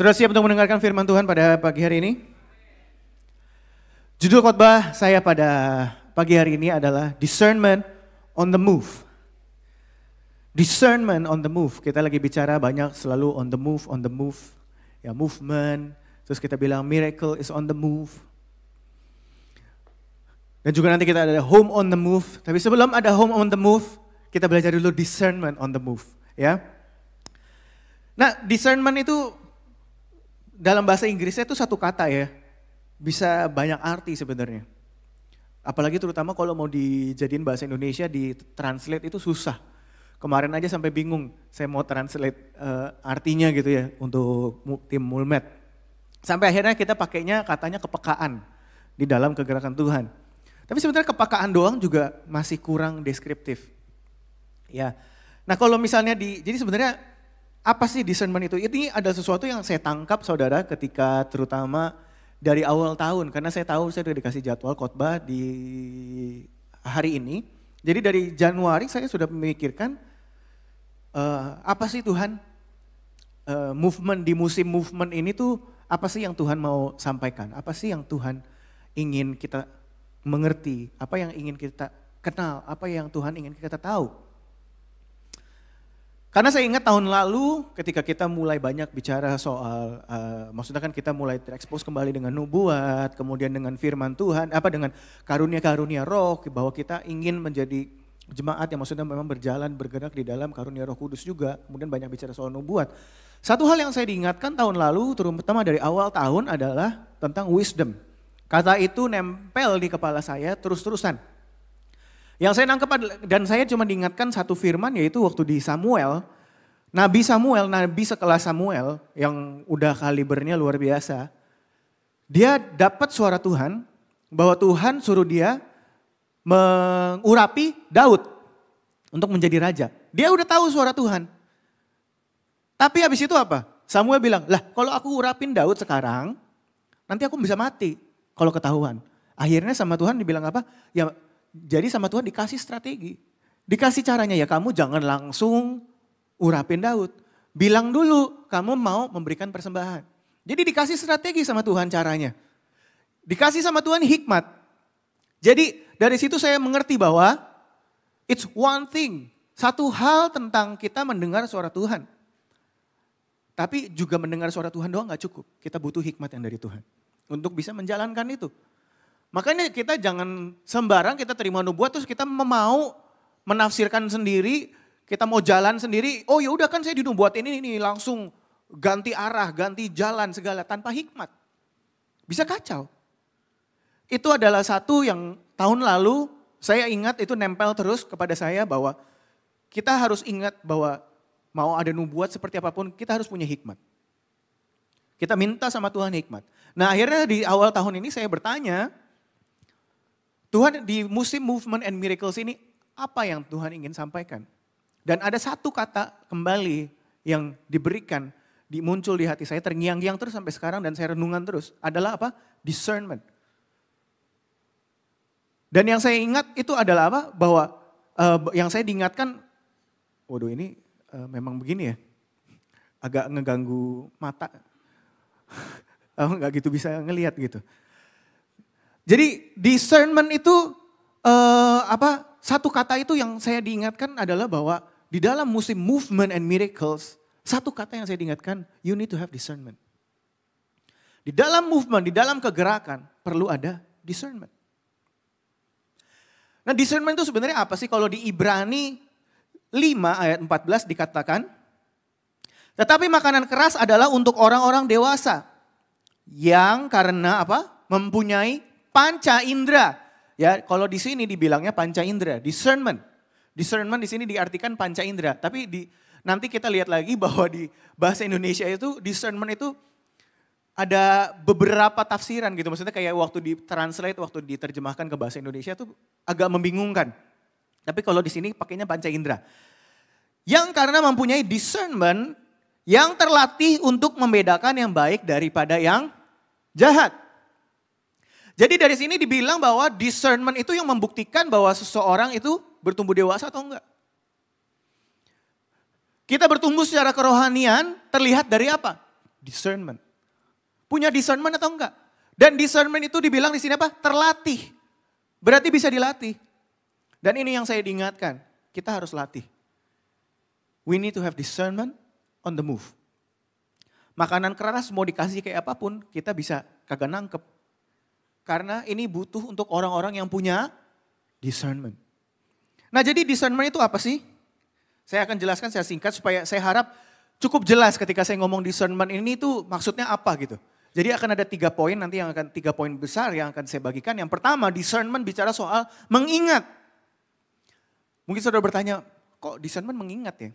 Sudah siap untuk mendengarkan firman Tuhan pada pagi hari ini? Judul khotbah saya pada pagi hari ini adalah Discernment on the Move. Discernment on the move. Kita lagi bicara banyak selalu on the move. Ya, movement. Terus kita bilang miracle is on the move. Dan juga nanti kita ada home on the move. Tapi sebelum ada home on the move, kita belajar dulu discernment on the move. Ya. Nah, discernment itu dalam bahasa Inggrisnya itu satu kata ya. Bisa banyak arti sebenarnya. Apalagi terutama kalau mau dijadiin bahasa Indonesia, di translate itu susah. Kemarin aja sampai bingung, saya mau translate artinya gitu ya untuk tim Mulmed. Sampai akhirnya kita pakainya katanya kepekaan di dalam kegerakan Tuhan. Tapi sebenarnya kepekaan doang juga masih kurang deskriptif. Ya. Nah kalau misalnya jadi sebenarnya apa sih discernment itu? Ini adalah sesuatu yang saya tangkap saudara ketika terutama dari awal tahun. Karena saya tahu saya sudah dikasih jadwal khotbah di hari ini. Jadi dari Januari saya sudah memikirkan apa sih Tuhan movement di musim movement ini tuh apa sih yang Tuhan mau sampaikan? Apa sih yang Tuhan ingin kita mengerti? Apa yang ingin kita kenal? Apa yang Tuhan ingin kita tahu? Karena saya ingat tahun lalu ketika kita mulai banyak bicara soal, maksudnya kan kita mulai terekspos kembali dengan nubuat, kemudian dengan firman Tuhan, dengan karunia-karunia roh, bahwa kita ingin menjadi jemaat yang maksudnya memang berjalan, bergerak di dalam karunia Roh Kudus juga, kemudian banyak bicara soal nubuat. Satu hal yang saya diingatkan tahun lalu, terutama dari awal tahun adalah tentang wisdom. Kata itu nempel di kepala saya terus-terusan. Yang saya nangkep dan saya cuma diingatkan satu firman yaitu waktu di Samuel, nabi sekelas Samuel yang udah kalibernya luar biasa, dia dapat suara Tuhan bahwa Tuhan suruh dia mengurapi Daud untuk menjadi raja. Dia udah tahu suara Tuhan. Tapi habis itu apa? Samuel bilang, lah kalau aku urapin Daud sekarang, nanti aku bisa mati kalau ketahuan. Akhirnya sama Tuhan dibilang apa? Ya jadi sama Tuhan dikasih strategi. Dikasih caranya ya kamu jangan langsung urapin Daud. Bilang dulu kamu mau memberikan persembahan. Jadi dikasih strategi sama Tuhan caranya. Dikasih sama Tuhan hikmat. Jadi dari situ saya mengerti bahwa it's one thing. Satu hal tentang kita mendengar suara Tuhan. Tapi juga mendengar suara Tuhan doang gak cukup. Kita butuh hikmat yang dari Tuhan. Untuk bisa menjalankan itu. Makanya kita jangan sembarang kita terima nubuat terus kita mau menafsirkan sendiri. Kita mau jalan sendiri. Oh ya udah kan saya dinubuatin ini langsung ganti arah, ganti jalan segala tanpa hikmat. Bisa kacau. Itu adalah satu yang tahun lalu saya ingat itu nempel terus kepada saya bahwa kita harus ingat bahwa mau ada nubuat seperti apapun kita harus punya hikmat. Kita minta sama Tuhan hikmat. Nah akhirnya di awal tahun ini saya bertanya, Tuhan di musim movement and miracles ini apa yang Tuhan ingin sampaikan? Dan ada satu kata kembali yang diberikan, muncul di hati saya terngiang-ngiang terus sampai sekarang dan saya renungan terus. Adalah apa? Discernment. Dan yang saya ingat itu adalah apa? Bahwa yang saya diingatkan, waduh ini memang begini ya, agak ngeganggu mata, nggak gitu bisa ngelihat gitu. Jadi discernment itu satu kata itu yang saya diingatkan adalah bahwa di dalam musim movement and miracles, satu kata yang saya diingatkan, you need to have discernment. Di dalam movement, di dalam kegerakan perlu ada discernment. Nah discernment itu sebenarnya apa sih? Kalau di Ibrani 5 ayat 14 dikatakan, tetapi makanan keras adalah untuk orang-orang dewasa yang karena apa? Mempunyai panca indera. Ya, kalau di sini dibilangnya panca indera, discernment. Discernment di sini diartikan panca indera. Tapi nanti kita lihat lagi bahwa di bahasa Indonesia itu discernment itu ada beberapa tafsiran gitu. Maksudnya kayak waktu ditranslate, waktu diterjemahkan ke bahasa Indonesia tuh agak membingungkan. Tapi kalau di sini pakainya panca indera. Yang karena mempunyai discernment yang terlatih untuk membedakan yang baik daripada yang jahat. Jadi dari sini dibilang bahwa discernment itu yang membuktikan bahwa seseorang itu bertumbuh dewasa atau enggak. Kita bertumbuh secara kerohanian terlihat dari apa? Discernment. Punya discernment atau enggak? Dan discernment itu dibilang di sini apa? Terlatih. Berarti bisa dilatih. Dan ini yang saya diingatkan, kita harus latih. We need to have discernment on the move. Makanan keras mau dikasih kayak apapun, kita bisa kagak nangkep. Karena ini butuh untuk orang-orang yang punya discernment. Nah jadi discernment itu apa sih? Saya akan jelaskan secara singkat supaya saya harap cukup jelas ketika saya ngomong discernment ini tuh maksudnya apa gitu. Jadi akan ada 3 poin nanti yang akan 3 poin besar yang akan saya bagikan. Yang pertama discernment bicara soal mengingat. Mungkin saudara bertanya, kok discernment mengingat ya?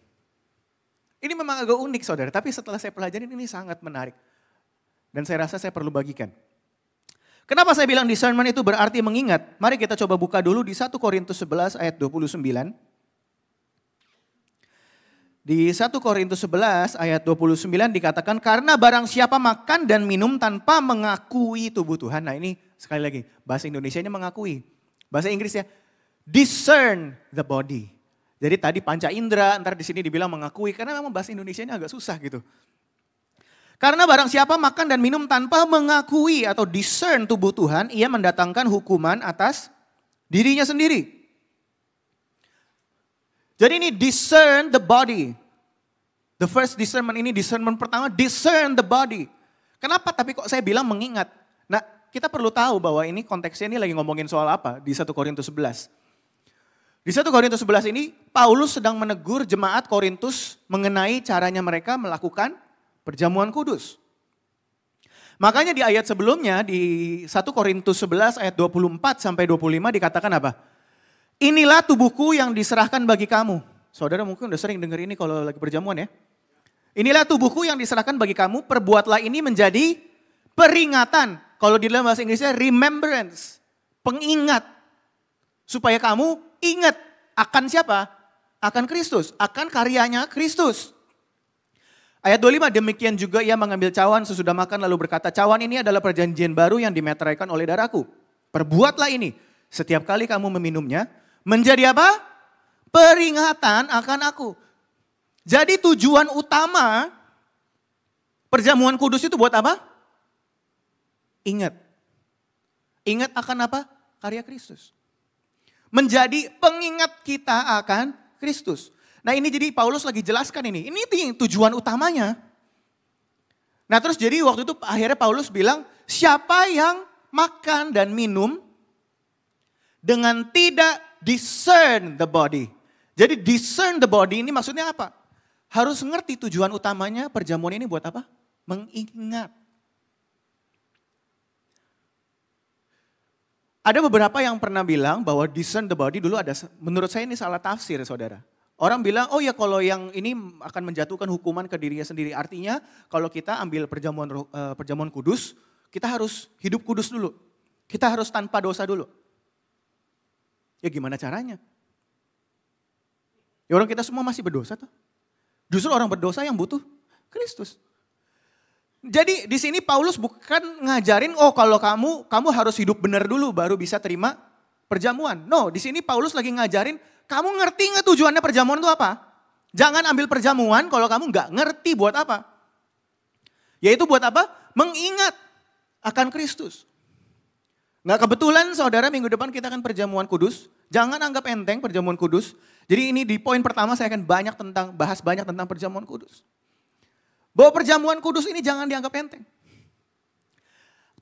Ini memang agak unik saudara, tapi setelah saya pelajari ini sangat menarik. Dan saya rasa saya perlu bagikan. Kenapa saya bilang discernment itu berarti mengingat? Mari kita coba buka dulu di 1 Korintus 11 ayat 29. Di 1 Korintus 11 ayat 29 dikatakan, karena barang siapa makan dan minum tanpa mengakui tubuh Tuhan. Nah ini sekali lagi, bahasa Indonesia ini mengakui. Bahasa Inggrisnya, discern the body. Jadi tadi panca indera, ntar di sini dibilang mengakui, karena memang bahasa Indonesia ini agak susah gitu. Karena barang siapa makan dan minum tanpa mengakui atau discern tubuh Tuhan, ia mendatangkan hukuman atas dirinya sendiri. Jadi ini discern the body. The first discernment ini discernment pertama, discern the body. Kenapa tapi kok saya bilang mengingat? Nah kita perlu tahu bahwa ini konteksnya ini lagi ngomongin soal apa di 1 Korintus 11. Di 1 Korintus 11 ini Paulus sedang menegur jemaat Korintus mengenai caranya mereka melakukan perjamuan kudus. Makanya di ayat sebelumnya di 1 Korintus 11 ayat 24 sampai 25 dikatakan apa? Inilah tubuhku yang diserahkan bagi kamu. Saudara mungkin udah sering dengar ini kalau lagi perjamuan ya. Inilah tubuhku yang diserahkan bagi kamu, perbuatlah ini menjadi peringatan. Kalau di dalam bahasa Inggrisnya remembrance, pengingat. Supaya kamu ingat akan siapa? Akan Kristus, akan karyanya Kristus. Ayat 25, demikian juga ia mengambil cawan sesudah makan lalu berkata, cawan ini adalah perjanjian baru yang dimeteraikan oleh darahku. Perbuatlah ini, setiap kali kamu meminumnya, menjadi apa? Peringatan akan aku. Jadi tujuan utama perjamuan kudus itu buat apa? Ingat. Ingat akan apa? Karya Kristus. Menjadi pengingat kita akan Kristus. Nah ini jadi Paulus lagi jelaskan ini. Ini tujuan utamanya. Nah terus jadi waktu itu akhirnya Paulus bilang, siapa yang makan dan minum dengan tidak discern the body. Jadi discern the body ini maksudnya apa? Harus ngerti tujuan utamanya perjamuan ini buat apa? Mengingat. Ada beberapa yang pernah bilang bahwa discern the body dulu ada, menurut saya ini salah tafsir saudara. Orang bilang, oh ya kalau yang ini akan menjatuhkan hukuman ke dirinya sendiri. Artinya kalau kita ambil perjamuan kudus, kita harus hidup kudus dulu. Kita harus tanpa dosa dulu. Ya gimana caranya? Ya orang kita semua masih berdosa tuh. Justru orang berdosa yang butuh Kristus. Jadi di sini Paulus bukan ngajarin, oh kalau kamu harus hidup benar dulu baru bisa terima perjamuan. No, di sini Paulus lagi ngajarin, kamu ngerti nggak tujuannya perjamuan itu apa? Jangan ambil perjamuan kalau kamu nggak ngerti buat apa. Yaitu buat apa? Mengingat akan Kristus. Nggak kebetulan saudara minggu depan kita akan perjamuan kudus. Jangan anggap enteng perjamuan kudus. Jadi ini di poin pertama saya akan bahas banyak tentang perjamuan kudus. Bahwa perjamuan kudus ini jangan dianggap enteng.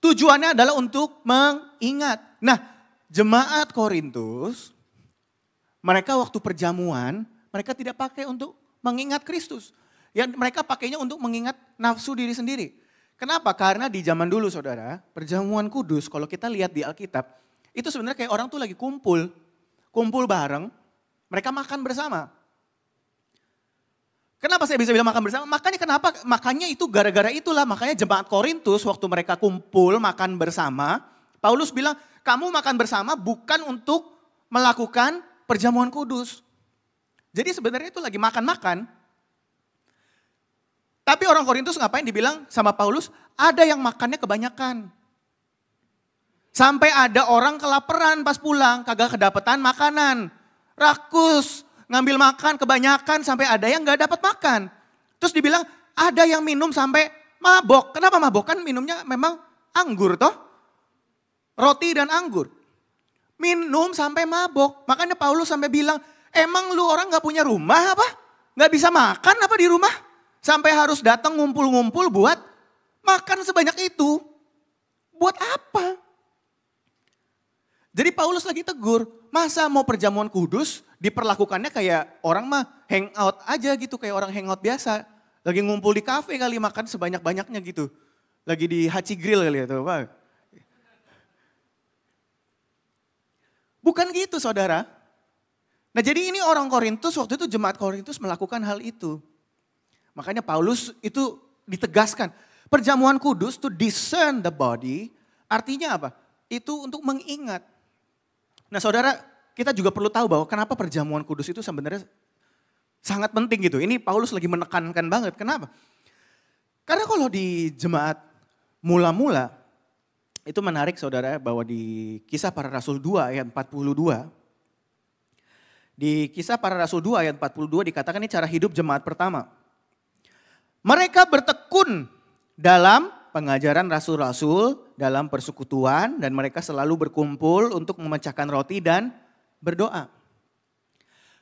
Tujuannya adalah untuk mengingat. Nah jemaat Korintus, mereka waktu perjamuan, mereka tidak pakai untuk mengingat Kristus. Yang mereka pakainya untuk mengingat nafsu diri sendiri. Kenapa? Karena di zaman dulu saudara, perjamuan kudus kalau kita lihat di Alkitab, itu sebenarnya kayak orang tuh lagi kumpul bareng, mereka makan bersama. Kenapa saya bisa bilang makan bersama? Makanya itu gara-gara itulah, makanya jemaat Korintus waktu mereka kumpul makan bersama, Paulus bilang, kamu makan bersama bukan untuk melakukan perjamuan kudus. Jadi sebenarnya itu lagi makan-makan. Tapi orang Korintus ngapain dibilang sama Paulus, ada yang makannya kebanyakan. Sampai ada orang kelaparan pas pulang, kagak kedapetan makanan. Rakus, ngambil makan kebanyakan sampai ada yang gak dapat makan. Terus dibilang ada yang minum sampai Mabok, kenapa mabok? Kan minumnya memang anggur toh. Roti dan anggur. Minum sampai mabok. Makanya Paulus sampai bilang, emang lu orang gak punya rumah apa? Gak bisa makan apa di rumah? Sampai harus datang ngumpul-ngumpul buat makan sebanyak itu. Buat apa? Jadi Paulus lagi tegur, masa mau perjamuan kudus diperlakukannya kayak orang mah hangout aja gitu, kayak orang hangout biasa. Lagi ngumpul di kafe kali makan sebanyak-banyaknya gitu. Lagi di Haci Grill kali ya tuh, Pak. Bukan gitu saudara. Nah jadi ini orang Korintus, waktu itu jemaat Korintus melakukan hal itu. Makanya Paulus itu ditegaskan. Perjamuan kudus to discern the body, artinya apa? Itu untuk mengingat. Nah saudara, kita juga perlu tahu bahwa kenapa perjamuan kudus itu sebenarnya sangat penting gitu. Ini Paulus lagi menekankan banget, kenapa? Karena kalau di jemaat mula-mula, itu menarik saudara bahwa di Kisah Para Rasul 2 ayat 42, di Kisah Para Rasul 2 ayat 42 dikatakan ini cara hidup jemaat pertama. Mereka bertekun dalam pengajaran rasul-rasul, dalam persekutuan, dan mereka selalu berkumpul untuk memecahkan roti dan berdoa.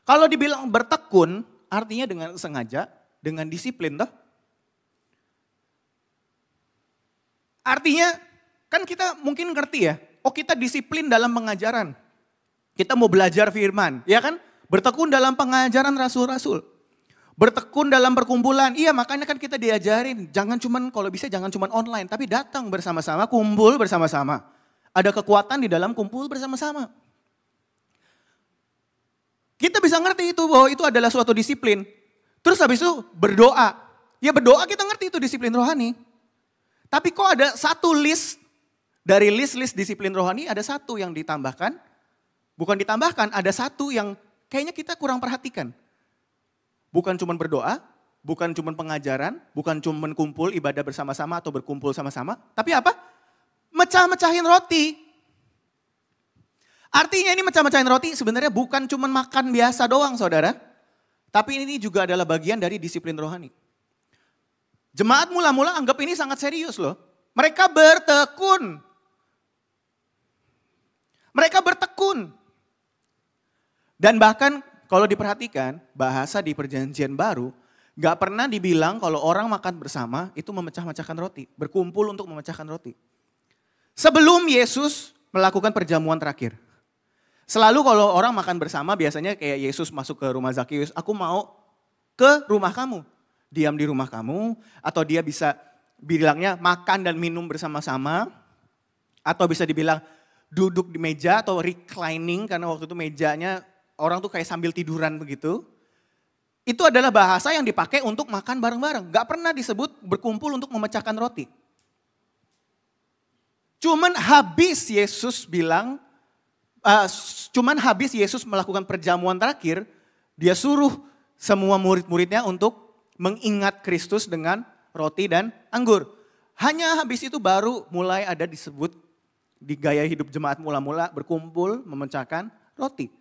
Kalau dibilang bertekun, artinya dengan sengaja, dengan disiplin toh. Artinya kan kita mungkin ngerti ya, oh kita disiplin dalam pengajaran. Kita mau belajar firman, ya kan? Bertekun dalam pengajaran rasul-rasul. Bertekun dalam perkumpulan, iya makanya kan kita diajarin, jangan cuman kalau bisa jangan cuman online, tapi datang bersama-sama, kumpul bersama-sama. Ada kekuatan di dalam kumpul bersama-sama. Kita bisa ngerti itu bahwa itu adalah suatu disiplin. Terus habis itu berdoa. Ya berdoa kita ngerti itu disiplin rohani. Tapi kok ada satu list, dari list-list disiplin rohani ada satu yang ditambahkan. Bukan ditambahkan, ada satu yang kayaknya kita kurang perhatikan. Bukan cuma berdoa, bukan cuma pengajaran, bukan cuma kumpul ibadah bersama-sama atau berkumpul sama-sama. Tapi apa? Mecah-mecahin roti. Artinya ini mecah-mecahin roti sebenarnya bukan cuma makan biasa doang saudara. Tapi ini juga adalah bagian dari disiplin rohani. Jemaat mula-mula anggap ini sangat serius loh. Mereka bertekun. Mereka bertekun. Dan bahkan kalau diperhatikan, bahasa di perjanjian baru, gak pernah dibilang kalau orang makan bersama itu memecah-mecahkan roti. Berkumpul untuk memecahkan roti. Sebelum Yesus melakukan perjamuan terakhir. Selalu kalau orang makan bersama biasanya kayak Yesus masuk ke rumah Zakius, aku mau ke rumah kamu. Diam di rumah kamu, atau dia bisa bilangnya makan dan minum bersama-sama. Atau bisa dibilang duduk di meja atau reclining karena waktu itu mejanya orang tuh kayak sambil tiduran begitu. Itu adalah bahasa yang dipakai untuk makan bareng-bareng. Gak pernah disebut berkumpul untuk memecahkan roti. Cuman habis Yesus melakukan perjamuan terakhir, dia suruh semua murid-muridnya untuk mengingat Kristus dengan roti dan anggur. Hanya habis itu baru mulai ada disebut di gaya hidup jemaat mula-mula berkumpul memecahkan roti.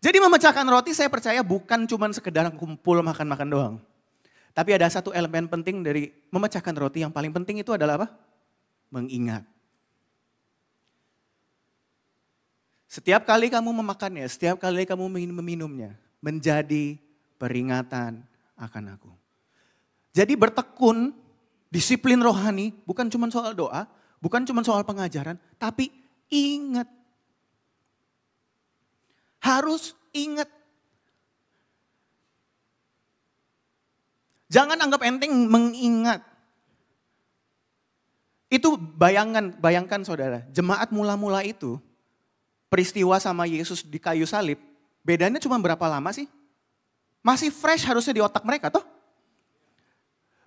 Jadi memecahkan roti saya percaya bukan cuma sekedar kumpul makan-makan doang. Tapi ada satu elemen penting dari memecahkan roti yang paling penting itu adalah apa? Mengingat. Setiap kali kamu memakannya, setiap kali kamu meminumnya, menjadi peringatan akan aku. Jadi bertekun, disiplin rohani, bukan cuma soal doa, bukan cuma soal pengajaran, tapi ingat. Harus ingat. Jangan anggap enteng mengingat. Itu bayangkan saudara, jemaat mula-mula itu, peristiwa sama Yesus di kayu salib, bedanya cuma berapa lama sih? Masih fresh harusnya di otak mereka toh.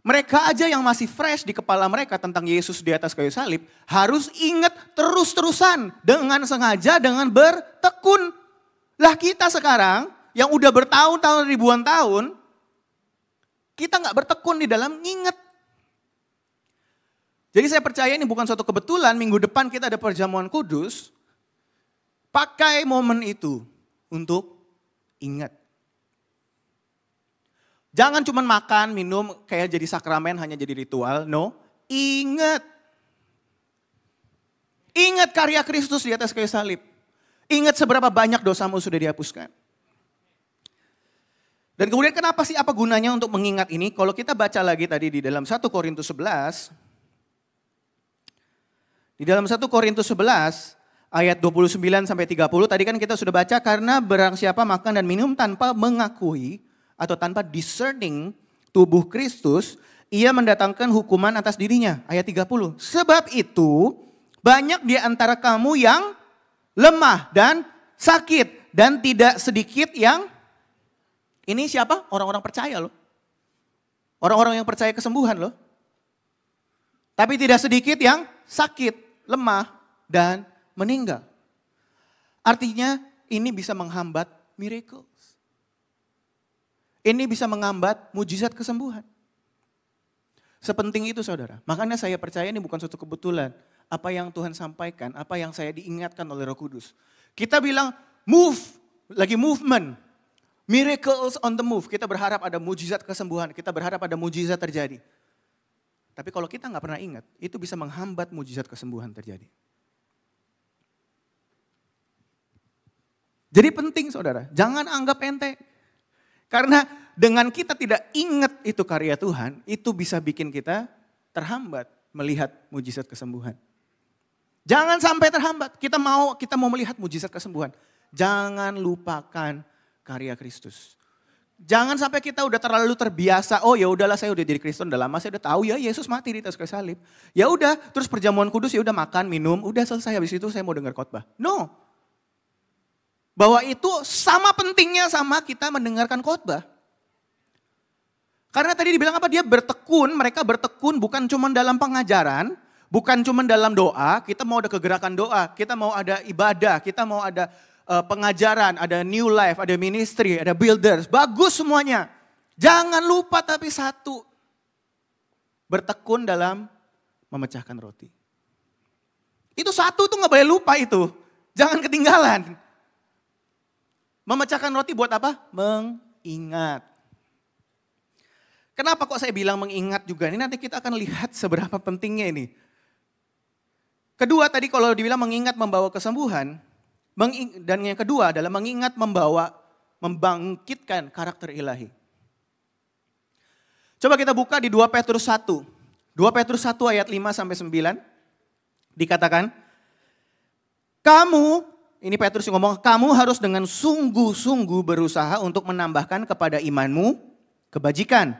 Mereka aja yang masih fresh di kepala mereka tentang Yesus di atas kayu salib, harus ingat terus-terusan dengan sengaja, dengan bertekun. Lah kita sekarang yang udah bertahun-tahun ribuan tahun, kita gak bertekun di dalam nginget. Jadi saya percaya ini bukan suatu kebetulan, minggu depan kita ada perjamuan kudus. Pakai momen itu untuk ingat. Jangan cuma makan, minum, kayak jadi sakramen, hanya jadi ritual. No, ingat. Ingat karya Kristus di atas kayu salib. Ingat seberapa banyak dosamu sudah dihapuskan. Dan kemudian kenapa sih, apa gunanya untuk mengingat ini? Kalau kita baca lagi tadi di dalam 1 Korintus 11. Di dalam 1 Korintus 11 ayat 29 sampai 30 tadi kan kita sudah baca, karena barang siapa makan dan minum tanpa mengakui atau tanpa discerning tubuh Kristus, ia mendatangkan hukuman atas dirinya. Ayat 30. Sebab itu banyak di antara kamu yang lemah dan sakit, dan tidak sedikit yang, ini siapa? Orang-orang percaya loh. Orang-orang yang percaya kesembuhan loh. Tapi tidak sedikit yang sakit, lemah, dan meninggal. Artinya ini bisa menghambat miracles. Ini bisa menghambat mujizat kesembuhan. Sepenting itu saudara. Makanya saya percaya ini bukan suatu kebetulan. Apa yang Tuhan sampaikan, apa yang saya diingatkan oleh Roh Kudus. Kita bilang move, lagi movement. Miracles on the move. Kita berharap ada mujizat kesembuhan. Kita berharap ada mujizat terjadi. Tapi kalau kita nggak pernah ingat, itu bisa menghambat mujizat kesembuhan terjadi. Jadi penting saudara, jangan anggap enteng. Karena dengan kita tidak ingat itu karya Tuhan, itu bisa bikin kita terhambat melihat mujizat kesembuhan. Jangan sampai terhambat. Kita mau melihat mujizat kesembuhan. Jangan lupakan karya Kristus. Jangan sampai kita udah terlalu terbiasa, oh ya udahlah saya udah jadi Kristen udah lama, saya udah tahu ya Yesus mati di atas kayu salib. Ya udah, terus perjamuan kudus ya udah makan, minum, udah selesai, habis itu saya mau dengar khotbah. No. Bahwa itu sama pentingnya sama kita mendengarkan khotbah. Karena tadi dibilang apa? Dia bertekun, mereka bertekun bukan cuma dalam pengajaran, bukan cuma dalam doa, kita mau ada kegerakan doa, kita mau ada ibadah, kita mau ada pengajaran, ada new life, ada ministry, ada builders, bagus semuanya. Jangan lupa tapi satu, bertekun dalam memecahkan roti. Itu satu tuh gak boleh lupa itu, jangan ketinggalan. Memecahkan roti buat apa? Mengingat. Kenapa kok saya bilang mengingat juga? Ini nanti kita akan lihat seberapa pentingnya ini. Kedua tadi kalau dibilang mengingat membawa kesembuhan, dan yang kedua adalah mengingat membangkitkan karakter ilahi. Coba kita buka di 2 Petrus 1. 2 Petrus 1 ayat 5 sampai 9. Dikatakan, ini Petrus yang ngomong, kamu harus dengan sungguh-sungguh berusaha untuk menambahkan kepada imanmu kebajikan.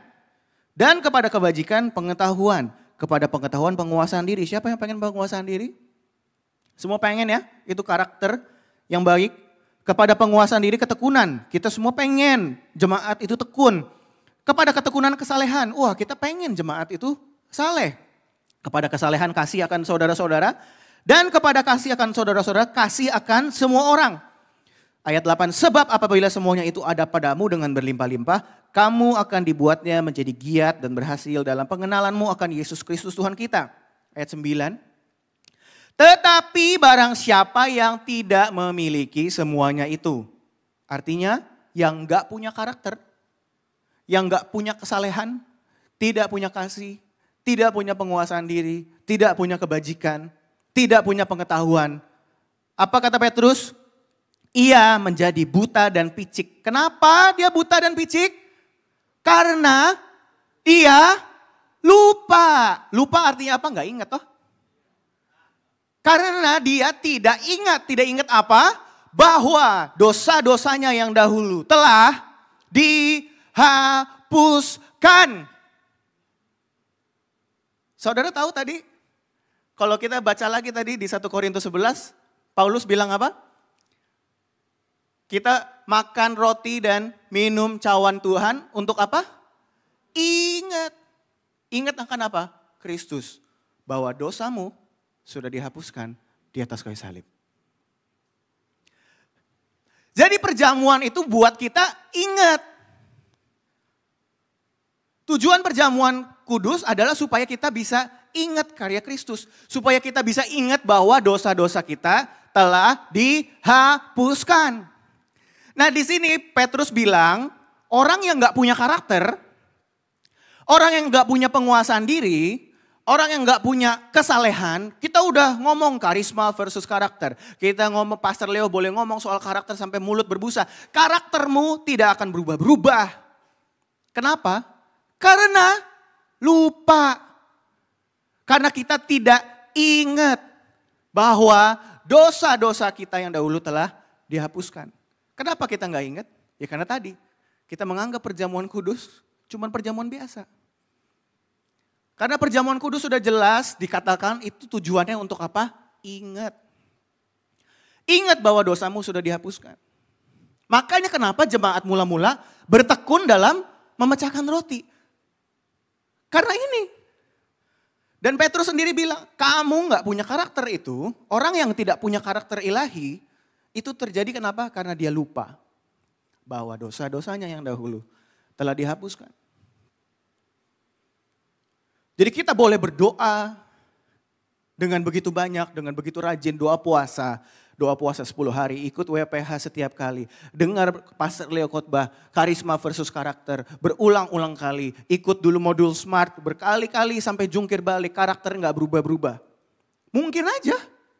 Dan kepada kebajikan pengetahuan. Kepada pengetahuan penguasaan diri. Siapa yang pengen penguasaan diri? Semua pengen ya, itu karakter yang baik. Kepada penguasaan diri ketekunan. Kita semua pengen jemaat itu tekun. Kepada ketekunan kesalehan. Wah kita pengen jemaat itu saleh. Kepada kesalehan kasih akan saudara-saudara. Dan kepada kasih akan saudara-saudara, kasih akan semua orang. Ayat 8, sebab apabila semuanya itu ada padamu dengan berlimpah-limpah, kamu akan dibuatnya menjadi giat dan berhasil dalam pengenalanmu akan Yesus Kristus Tuhan kita. Ayat 9, tetapi barang siapa yang tidak memiliki semuanya itu. Artinya yang gak punya karakter, yang gak punya kesalehan, tidak punya kasih, tidak punya penguasaan diri, tidak punya kebajikan, tidak punya pengetahuan. Apa kata Petrus? Ia menjadi buta dan picik. Kenapa dia buta dan picik? Karena dia lupa. Lupa artinya apa? Enggak ingat toh. Karena dia tidak ingat. Tidak ingat apa? Bahwa dosa-dosanya yang dahulu telah dihapuskan. Saudara tahu tadi? Kalau kita baca lagi tadi di 1 Korintus 11, Paulus bilang apa? Kita makan roti dan minum cawan Tuhan untuk apa? Ingat. Ingat akan apa? Kristus. Bahwa dosamu sudah dihapuskan di atas kayu salib. Jadi perjamuan itu buat kita ingat. Tujuan perjamuan kudus adalah supaya kita bisa ingat karya Kristus. Supaya kita bisa ingat bahwa dosa-dosa kita telah dihapuskan. Nah di sini Petrus bilang orang yang gak punya karakter, orang yang gak punya penguasaan diri, Orang yang nggak punya kesalehan, kita udah ngomong karisma versus karakter. Kita ngomong, Pastor Leo boleh ngomong soal karakter sampai mulut berbusa. Karaktermu tidak akan berubah-berubah. Kenapa? Karena lupa. Karena kita tidak ingat bahwa dosa-dosa kita yang dahulu telah dihapuskan. Kenapa kita nggak ingat? Ya karena tadi kita menganggap perjamuan kudus cuman perjamuan biasa. Karena perjamuan kudus sudah jelas dikatakan itu tujuannya untuk apa? Ingat. Ingat bahwa dosamu sudah dihapuskan. Makanya kenapa jemaat mula-mula bertekun dalam memecahkan roti. Karena ini. Dan Petrus sendiri bilang, kamu gak punya karakter itu, orang yang tidak punya karakter ilahi, itu terjadi kenapa? Karena dia lupa bahwa dosa-dosanya yang dahulu telah dihapuskan. Jadi kita boleh berdoa dengan begitu banyak, dengan begitu rajin, doa puasa 10 hari, ikut WPH setiap kali, dengar Pastor Leo khotbah, karisma versus karakter, berulang-ulang kali, ikut dulu modul SMART, berkali-kali sampai jungkir balik, karakter gak berubah-berubah. Mungkin aja,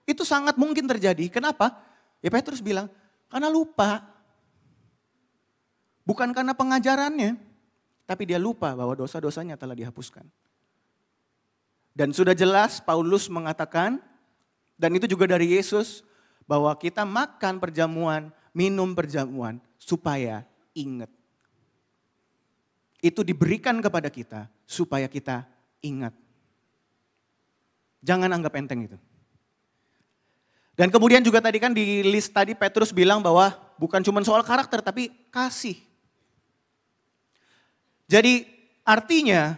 itu sangat mungkin terjadi. Kenapa? Ya Petrus bilang, karena lupa. Bukan karena pengajarannya, tapi dia lupa bahwa dosa-dosanya telah dihapuskan. Dan sudah jelas Paulus mengatakan, dan itu juga dari Yesus, bahwa kita makan perjamuan, minum perjamuan supaya ingat. Itu diberikan kepada kita supaya kita ingat. Jangan anggap enteng itu. Dan kemudian juga tadi kan di list tadi Petrus bilang bahwa bukan cuma soal karakter tapi kasih. Jadi artinya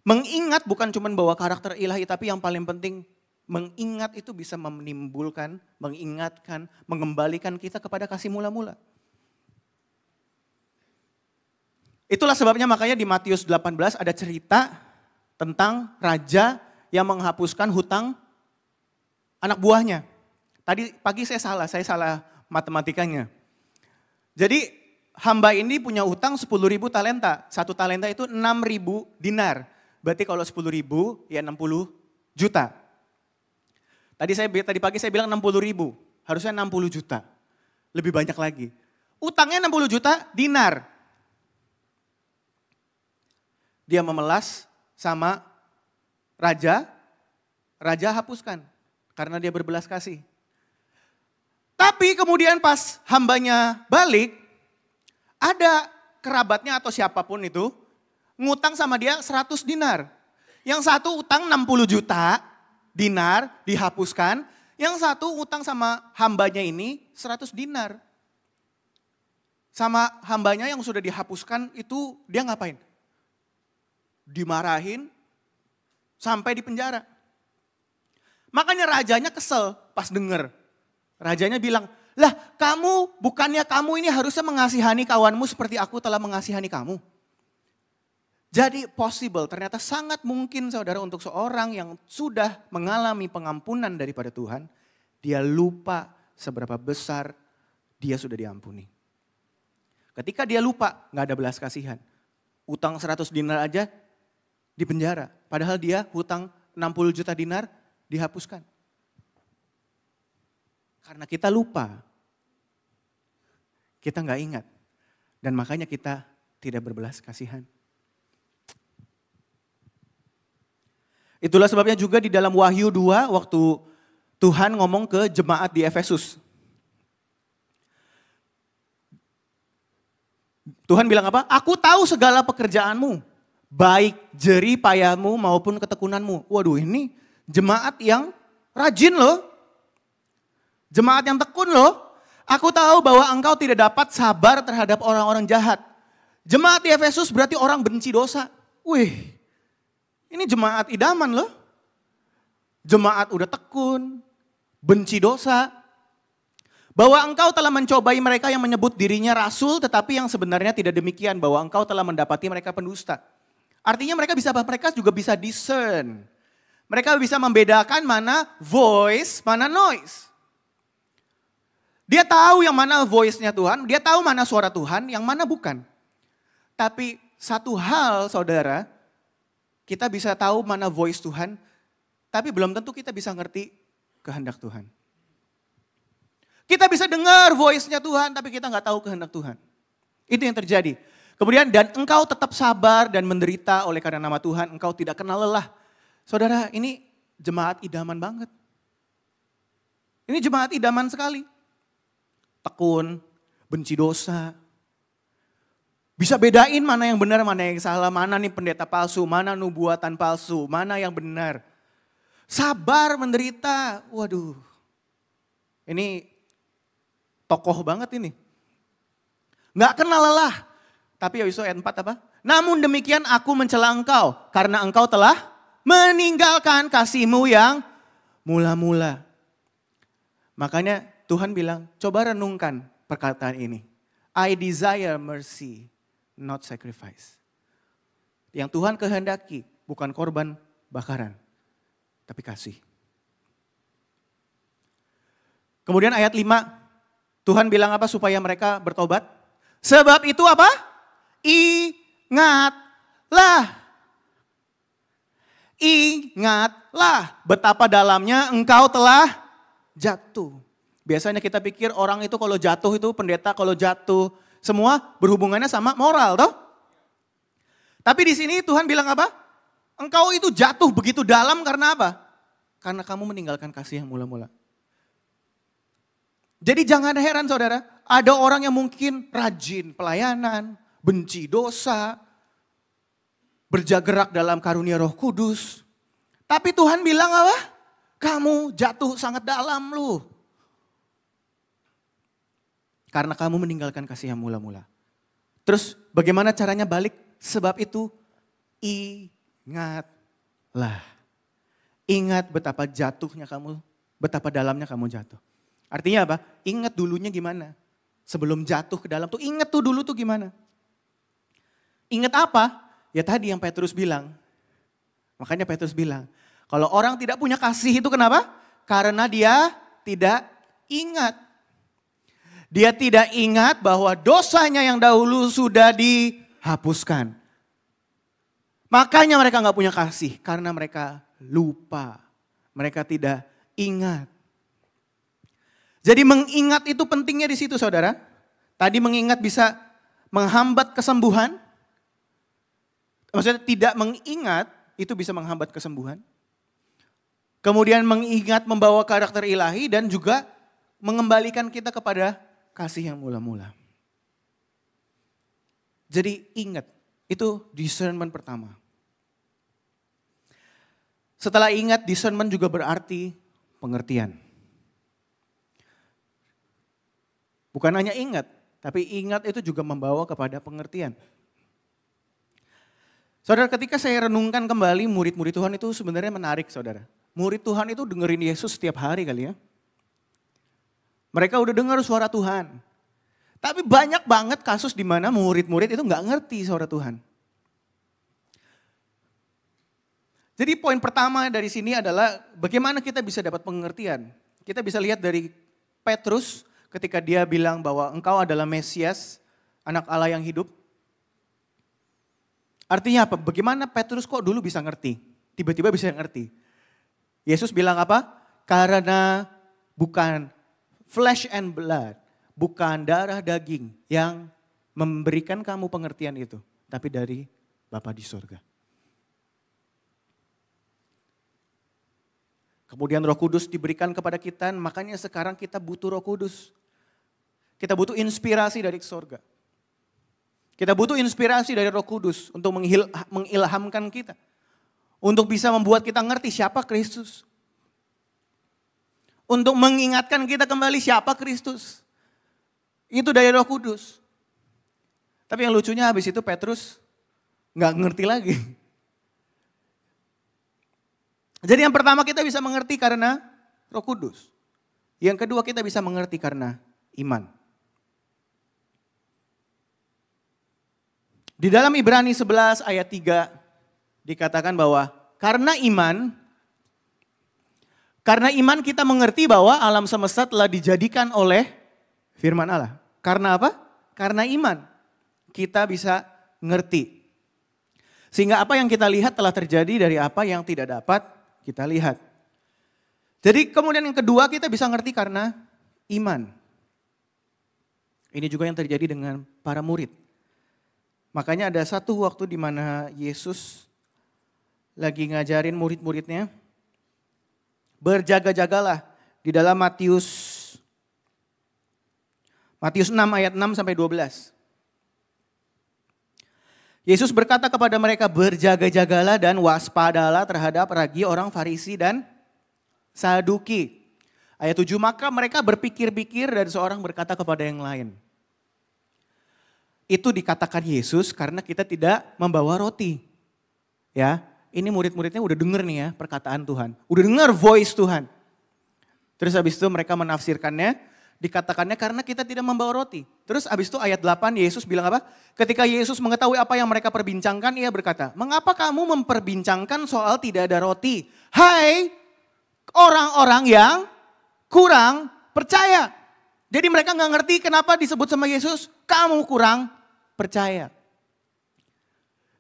mengingat bukan cuma bawa karakter ilahi, tapi yang paling penting mengingat itu bisa menimbulkan, mengingatkan, mengembalikan kita kepada kasih mula-mula. Itulah sebabnya makanya di Matius 18 ada cerita tentang raja yang menghapuskan hutang anak buahnya. Tadi pagi saya salah matematikanya. Jadi hamba ini punya hutang 10.000 talenta, 1 talenta itu 6.000 dinar. Berarti kalau 10.000 ya 60 juta. Tadi pagi saya bilang 60.000, harusnya 60 juta. Lebih banyak lagi. Utangnya 60 juta dinar. Dia memelas sama raja hapuskan karena dia berbelas kasih. Tapi kemudian pas hambanya balik, ada kerabatnya atau siapapun itu ngutang sama dia 100 dinar. Yang satu utang 60 juta dinar dihapuskan. Yang satu utang sama hambanya ini 100 dinar. Sama hambanya yang sudah dihapuskan itu dia ngapain? Dimarahin sampai di penjara. Makanya rajanya kesel pas denger. Rajanya bilang, lah bukannya kamu ini harusnya mengasihani kawanmu seperti aku telah mengasihani kamu. Jadi possible, ternyata sangat mungkin saudara untuk seorang yang sudah mengalami pengampunan daripada Tuhan, dia lupa seberapa besar dia sudah diampuni. Ketika dia lupa, gak ada belas kasihan. Utang 100 dinar aja di penjara, padahal dia hutang 60 juta dinar dihapuskan. Karena kita lupa, kita gak ingat, dan makanya kita tidak berbelas kasihan. Itulah sebabnya juga di dalam Wahyu 2 waktu Tuhan ngomong ke jemaat di Efesus. Tuhan bilang apa? Aku tahu segala pekerjaanmu, baik jerih payahmu maupun ketekunanmu. Waduh, ini jemaat yang rajin loh. Jemaat yang tekun loh. Aku tahu bahwa engkau tidak dapat sabar terhadap orang-orang jahat. Jemaat di Efesus berarti orang benci dosa. Wih. Ini jemaat idaman loh. Jemaat udah tekun, benci dosa. Bahwa engkau telah mencobai mereka yang menyebut dirinya rasul, tetapi yang sebenarnya tidak demikian. Bahwa engkau telah mendapati mereka pendusta. Artinya mereka juga bisa discern. Mereka bisa membedakan mana voice, mana noise. Dia tahu yang mana voice-nya Tuhan, dia tahu mana suara Tuhan, yang mana bukan. Tapi satu hal saudara, kita bisa tahu mana voice Tuhan, tapi belum tentu kita bisa ngerti kehendak Tuhan. Kita bisa dengar voice-nya Tuhan, tapi kita nggak tahu kehendak Tuhan. Itu yang terjadi. Kemudian, dan engkau tetap sabar dan menderita oleh karena nama Tuhan, engkau tidak kenal lelah. Saudara, ini jemaat idaman banget. Ini jemaat idaman sekali. Tekun, benci dosa. Bisa bedain mana yang benar, mana yang salah, mana nih pendeta palsu, mana nubuatan palsu, mana yang benar. Sabar menderita, waduh. Ini tokoh banget ini. Nggak kenal lelah. Tapi habis itu ayat 4 apa? Namun demikian aku mencela engkau, karena engkau telah meninggalkan kasih-Mu yang mula-mula. Makanya Tuhan bilang, coba renungkan perkataan ini. I desire mercy, not sacrifice. Yang Tuhan kehendaki bukan korban bakaran, tapi kasih. Kemudian ayat 5, Tuhan bilang apa supaya mereka bertobat? Sebab itu apa? Ingatlah. Ingatlah betapa dalamnya engkau telah jatuh. Biasanya kita pikir orang itu kalau jatuh itu, pendeta kalau jatuh, semua berhubungannya sama moral toh. Tapi di sini Tuhan bilang apa? Engkau itu jatuh begitu dalam karena apa? Karena kamu meninggalkan kasih yang mula-mula. Jadi jangan heran saudara, ada orang yang mungkin rajin pelayanan, benci dosa, bergerak dalam karunia Roh Kudus. Tapi Tuhan bilang apa? Kamu jatuh sangat dalam lu. Karena kamu meninggalkan kasih yang mula-mula. Terus bagaimana caranya balik? Sebab itu ingatlah. Ingat betapa jatuhnya kamu, betapa dalamnya kamu jatuh. Artinya apa? Ingat dulunya gimana. Sebelum jatuh ke dalam tuh ingat tuh dulu tuh gimana. Ingat apa? Ya tadi yang Petrus bilang. Makanya Petrus bilang, kalau orang tidak punya kasih itu kenapa? Karena dia tidak ingat. Dia tidak ingat bahwa dosanya yang dahulu sudah dihapuskan. Makanya mereka gak punya kasih. Karena mereka lupa. Mereka tidak ingat. Jadi mengingat itu pentingnya di situ saudara. Tadi mengingat bisa menghambat kesembuhan. Maksudnya tidak mengingat itu bisa menghambat kesembuhan. Kemudian mengingat membawa karakter ilahi dan juga mengembalikan kita kepada kasih yang mula-mula. Jadi ingat, itu discernment pertama. Setelah ingat, discernment juga berarti pengertian. Bukan hanya ingat, tapi ingat itu juga membawa kepada pengertian. Saudara, ketika saya renungkan kembali murid-murid Tuhan itu sebenarnya menarik saudara. Murid Tuhan itu dengerin Yesus setiap hari kali ya. Mereka udah dengar suara Tuhan. Tapi banyak banget kasus di mana murid-murid itu nggak ngerti suara Tuhan. Jadi poin pertama dari sini adalah bagaimana kita bisa dapat pengertian. Kita bisa lihat dari Petrus ketika dia bilang bahwa engkau adalah Mesias, anak Allah yang hidup. Artinya apa? Bagaimana Petrus kok dulu bisa ngerti? Tiba-tiba bisa ngerti. Yesus bilang apa? Karena bukan flesh and blood, bukan darah daging yang memberikan kamu pengertian itu. Tapi dari Bapa di surga. Kemudian Roh Kudus diberikan kepada kita, makanya sekarang kita butuh Roh Kudus. Kita butuh inspirasi dari surga. Kita butuh inspirasi dari Roh Kudus untuk mengilhamkan kita. Untuk bisa membuat kita ngerti siapa Kristus. Untuk mengingatkan kita kembali siapa Kristus. Itu dari Roh Kudus. Tapi yang lucunya habis itu Petrus nggak ngerti lagi. Jadi yang pertama kita bisa mengerti karena Roh Kudus. Yang kedua kita bisa mengerti karena iman. Di dalam Ibrani 11 ayat 3 dikatakan bahwa karena iman kita mengerti bahwa alam semesta telah dijadikan oleh firman Allah. Karena apa? Karena iman kita bisa ngerti. Sehingga apa yang kita lihat telah terjadi dari apa yang tidak dapat kita lihat. Jadi kemudian yang kedua kita bisa ngerti karena iman. Ini juga yang terjadi dengan para murid. Makanya ada satu waktu di mana Yesus lagi ngajarin murid-muridnya, berjaga-jagalah di dalam Matius 6 ayat 6 sampai 12. Yesus berkata kepada mereka, berjaga-jagalah dan waspadalah terhadap ragi orang Farisi dan Saduki. Ayat 7, maka mereka berpikir-pikir dan seorang berkata kepada yang lain. Itu dikatakan Yesus karena kita tidak membawa roti. Ya, ini murid-muridnya udah denger nih ya perkataan Tuhan. Udah denger voice Tuhan. Terus habis itu mereka menafsirkannya, dikatakannya karena kita tidak membawa roti. Terus habis itu ayat 8 Yesus bilang apa? Ketika Yesus mengetahui apa yang mereka perbincangkan, ia berkata, mengapa kamu memperbincangkan soal tidak ada roti? Hai orang-orang yang kurang percaya. Jadi mereka gak ngerti kenapa disebut sama Yesus, kamu kurang percaya.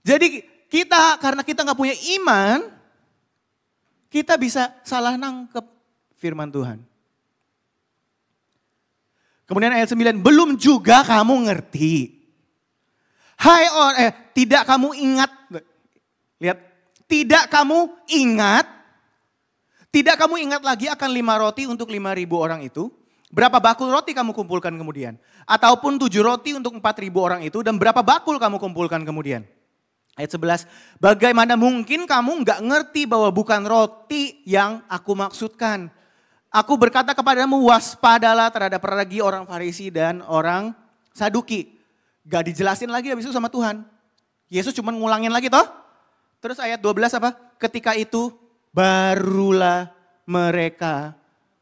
Jadi kita, karena kita gak punya iman, kita bisa salah nangkep firman Tuhan. Kemudian ayat 9, belum juga kamu ngerti. Tidak kamu ingat. Lihat, tidak kamu ingat lagi akan 5 roti untuk 5.000 orang itu. Berapa bakul roti kamu kumpulkan kemudian? Ataupun 7 roti untuk 4.000 orang itu dan berapa bakul kamu kumpulkan kemudian? Ayat 11, bagaimana mungkin kamu nggak ngerti bahwa bukan roti yang aku maksudkan. Aku berkata kepadamu waspadalah terhadap ragi orang Farisi dan orang Saduki. Gak dijelasin lagi habis itu sama Tuhan. Yesus cuma ngulangin lagi toh. Terus ayat 12 apa? Ketika itu barulah mereka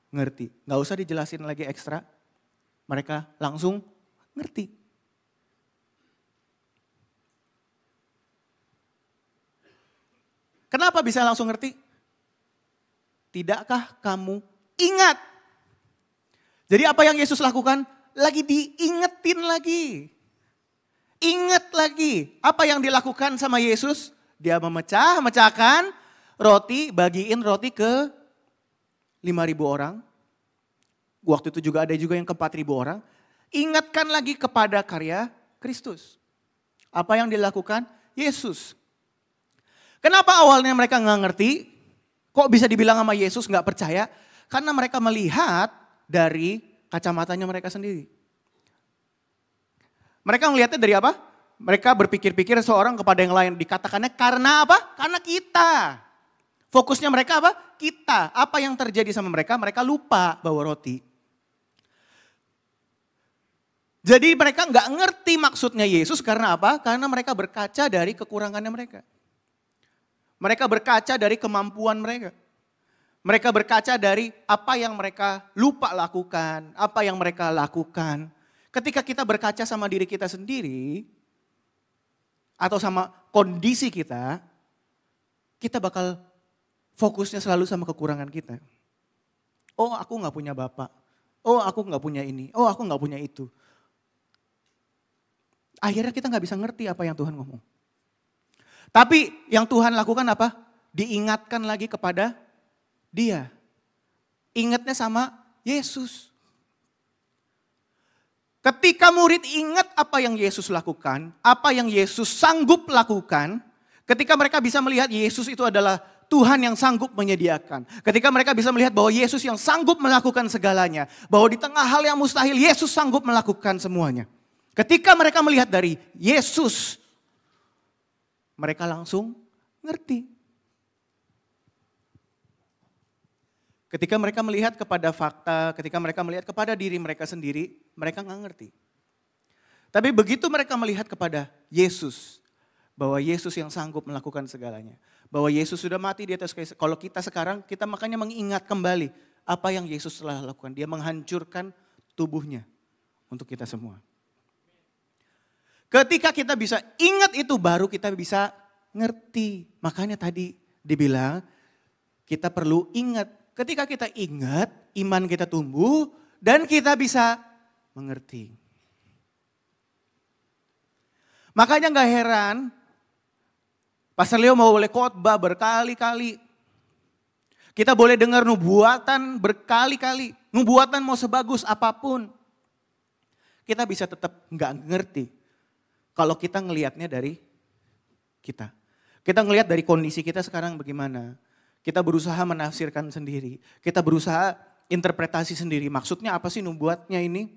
ngerti. Gak usah dijelasin lagi ekstra. Mereka langsung ngerti. Kenapa bisa langsung ngerti? Tidakkah kamu ingat? Jadi apa yang Yesus lakukan? Lagi diingetin lagi. Ingat lagi. Apa yang dilakukan sama Yesus? Dia memecahkan roti, bagiin roti ke 5.000 orang. Waktu itu juga ada juga yang ke 4.000 orang. Ingatkan lagi kepada karya Kristus. Apa yang dilakukan Yesus? Kenapa awalnya mereka nggak ngerti? Kok bisa dibilang sama Yesus nggak percaya? Karena mereka melihat dari kacamatanya mereka sendiri. Mereka melihatnya dari apa? Mereka berpikir-pikir seorang kepada yang lain. Dikatakannya karena apa? Karena kita. Fokusnya mereka apa? Kita. Apa yang terjadi sama mereka? Mereka lupa bawa roti. Jadi mereka nggak ngerti maksudnya Yesus karena apa? Karena mereka berkaca dari kekurangannya mereka. Mereka berkaca dari kemampuan mereka. Mereka berkaca dari apa yang mereka lupa lakukan, apa yang mereka lakukan. Ketika kita berkaca sama diri kita sendiri, atau sama kondisi kita bakal fokusnya selalu sama kekurangan kita. Oh aku gak punya bapak, oh aku gak punya ini, oh aku gak punya itu. Akhirnya kita gak bisa ngerti apa yang Tuhan ngomong. Tapi yang Tuhan lakukan apa? Diingatkan lagi kepada Dia. Ingatnya sama Yesus. Ketika murid ingat apa yang Yesus lakukan, apa yang Yesus sanggup lakukan, ketika mereka bisa melihat Yesus itu adalah Tuhan yang sanggup menyediakan. Ketika mereka bisa melihat bahwa Yesus yang sanggup melakukan segalanya, bahwa di tengah hal yang mustahil Yesus sanggup melakukan semuanya. Ketika mereka melihat dari Yesus, mereka langsung ngerti. Ketika mereka melihat kepada fakta, ketika mereka melihat kepada diri mereka sendiri, mereka nggak ngerti. Tapi begitu mereka melihat kepada Yesus, bahwa Yesus yang sanggup melakukan segalanya. Bahwa Yesus sudah mati di atas kayu. Kalau kita sekarang, kita makanya mengingat kembali apa yang Yesus telah lakukan. Dia menghancurkan tubuhnya untuk kita semua. Ketika kita bisa ingat itu, baru kita bisa ngerti. Makanya tadi dibilang, kita perlu ingat. Ketika kita ingat, iman kita tumbuh dan kita bisa mengerti. Makanya gak heran Pastor Leo mau boleh khotbah berkali-kali. Kita boleh dengar nubuatan berkali-kali. Nubuatan mau sebagus apapun. Kita bisa tetap nggak ngerti. Kalau kita ngelihatnya dari kita. Kita ngelihat dari kondisi kita sekarang bagaimana. Kita berusaha menafsirkan sendiri. Kita berusaha interpretasi sendiri. Maksudnya apa sih nubuatnya ini?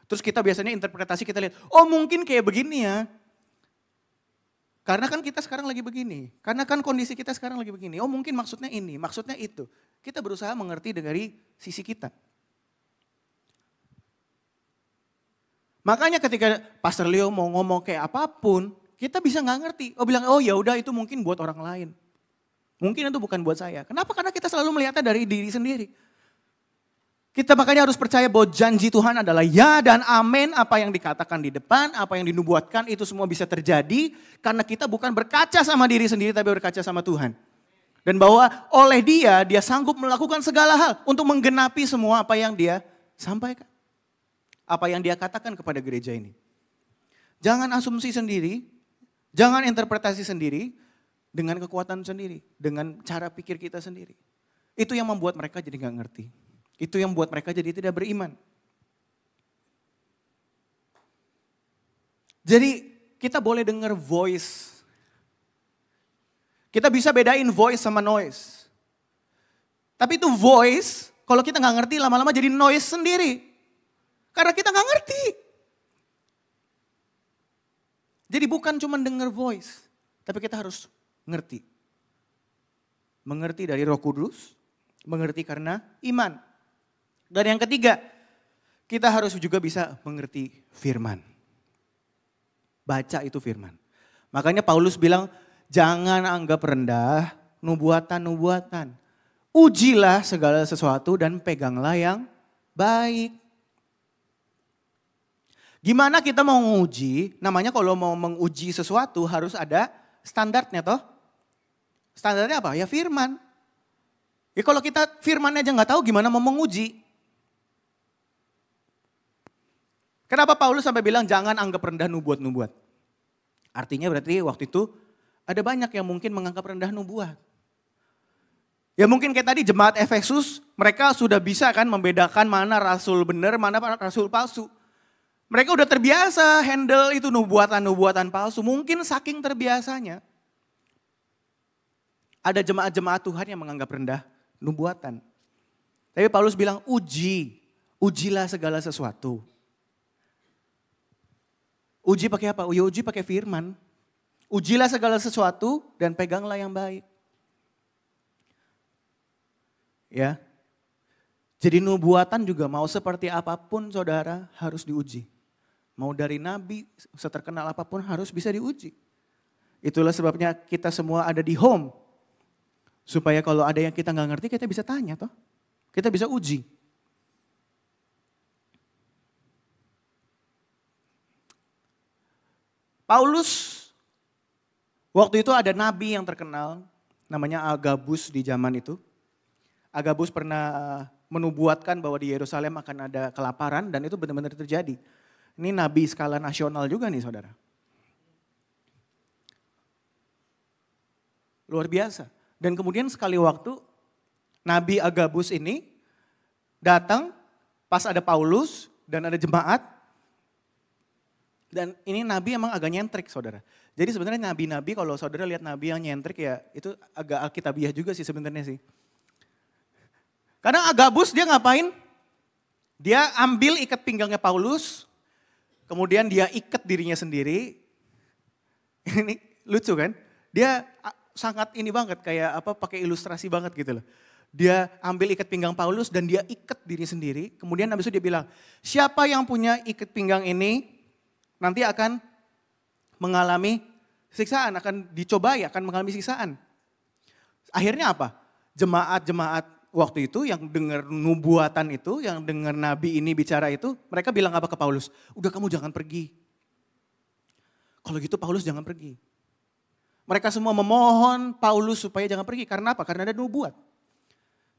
Terus kita biasanya interpretasi kita lihat, oh mungkin kayak begini ya. Karena kan kita sekarang lagi begini. Karena kan kondisi kita sekarang lagi begini. Oh mungkin maksudnya ini, maksudnya itu. Kita berusaha mengerti dari sisi kita. Makanya ketika Pastor Leo mau ngomong kayak apapun, kita bisa nggak ngerti. Oh bilang, oh ya udah itu mungkin buat orang lain. Mungkin itu bukan buat saya. Kenapa? Karena kita selalu melihatnya dari diri sendiri. Kita makanya harus percaya bahwa janji Tuhan adalah ya dan amin. Apa yang dikatakan di depan, apa yang dinubuatkan itu semua bisa terjadi. Karena kita bukan berkaca sama diri sendiri tapi berkaca sama Tuhan. Dan bahwa oleh dia sanggup melakukan segala hal untuk menggenapi semua apa yang dia sampaikan. Apa yang dia katakan kepada gereja ini. Jangan asumsi sendiri, jangan interpretasi sendiri dengan kekuatan sendiri. Dengan cara pikir kita sendiri. Itu yang membuat mereka jadi gak ngerti. Itu yang membuat mereka jadi tidak beriman. Jadi kita boleh dengar voice. Kita bisa bedain voice sama noise. Tapi itu voice, kalau kita gak ngerti lama-lama jadi noise sendiri. Karena kita gak ngerti. Jadi bukan cuma dengar voice, tapi kita harus ngerti. Mengerti dari Roh Kudus, mengerti karena iman. Dan yang ketiga, kita harus juga bisa mengerti firman. Baca itu firman. Makanya Paulus bilang, jangan anggap rendah nubuatan-nubuatan. Ujilah segala sesuatu dan peganglah yang baik. Gimana kita mau menguji? Namanya kalau mau menguji sesuatu harus ada standarnya toh. Standarnya apa? Ya firman. Ya kalau kita firmannya aja gak tahu gimana mau menguji. Kenapa Paulus sampai bilang jangan anggap rendah nubuat-nubuat? Artinya berarti waktu itu ada banyak yang mungkin menganggap rendah nubuat. Ya mungkin kayak tadi jemaat Efesus, mereka sudah bisa kan membedakan mana rasul benar, mana rasul palsu. Mereka udah terbiasa handle itu nubuatan-nubuatan palsu. Mungkin saking terbiasanya. Ada jemaat-jemaat Tuhan yang menganggap rendah nubuatan. Tapi Paulus bilang ujilah segala sesuatu. Uji pakai apa? Ya uji pakai firman. Ujilah segala sesuatu dan peganglah yang baik. Ya. Jadi nubuatan juga mau seperti apapun saudara harus diuji. Mau dari nabi seterkenal apapun harus bisa diuji. Itulah sebabnya kita semua ada di home. Supaya kalau ada yang kita nggak ngerti kita bisa tanya toh. Kita bisa uji. Paulus, waktu itu ada nabi yang terkenal, namanya Agabus di zaman itu. Agabus pernah menubuatkan bahwa di Yerusalem akan ada kelaparan dan itu benar-benar terjadi. Ini nabi skala nasional juga nih saudara. Luar biasa. Dan kemudian sekali waktu nabi Agabus ini datang pas ada Paulus dan ada jemaat. Dan ini nabi emang agak nyentrik saudara. Jadi sebenarnya nabi-nabi kalau saudara lihat nabi yang nyentrik ya itu agak alkitabiah juga sih sebenarnya sih. Karena Agabus dia ngapain? Dia ambil ikat pinggangnya Paulus, kemudian dia ikat dirinya sendiri. Ini lucu kan? Dia sangat ini banget kayak apa pakai ilustrasi banget gitu loh. Dia ambil ikat pinggang Paulus dan dia ikat diri sendiri. Kemudian habis itu dia bilang, siapa yang punya ikat pinggang ini nanti akan mengalami siksaan, akan dicobai, akan mengalami siksaan. Akhirnya apa? Jemaat-jemaat waktu itu yang dengar nubuatan itu, yang dengar nabi ini bicara itu, mereka bilang apa ke Paulus? Udah kamu jangan pergi. Kalau gitu Paulus jangan pergi. Mereka semua memohon Paulus supaya jangan pergi. Karena apa? Karena ada nubuat.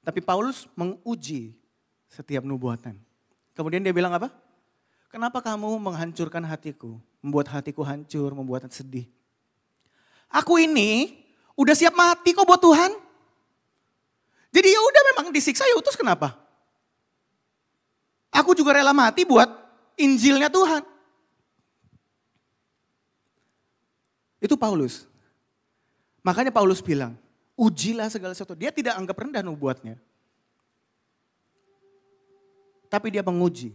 Tapi Paulus menguji setiap nubuatan. Kemudian dia bilang apa? Kenapa kamu menghancurkan hatiku? Membuat hatiku hancur, membuat sedih. Aku ini Udah siap mati kok buat Tuhan. Jadi ya udah memang disiksa ya terus kenapa? Aku juga rela mati buat Injilnya Tuhan. Itu Paulus. Makanya Paulus bilang, ujilah segala sesuatu. Dia tidak anggap rendah nubuatnya. Tapi dia menguji.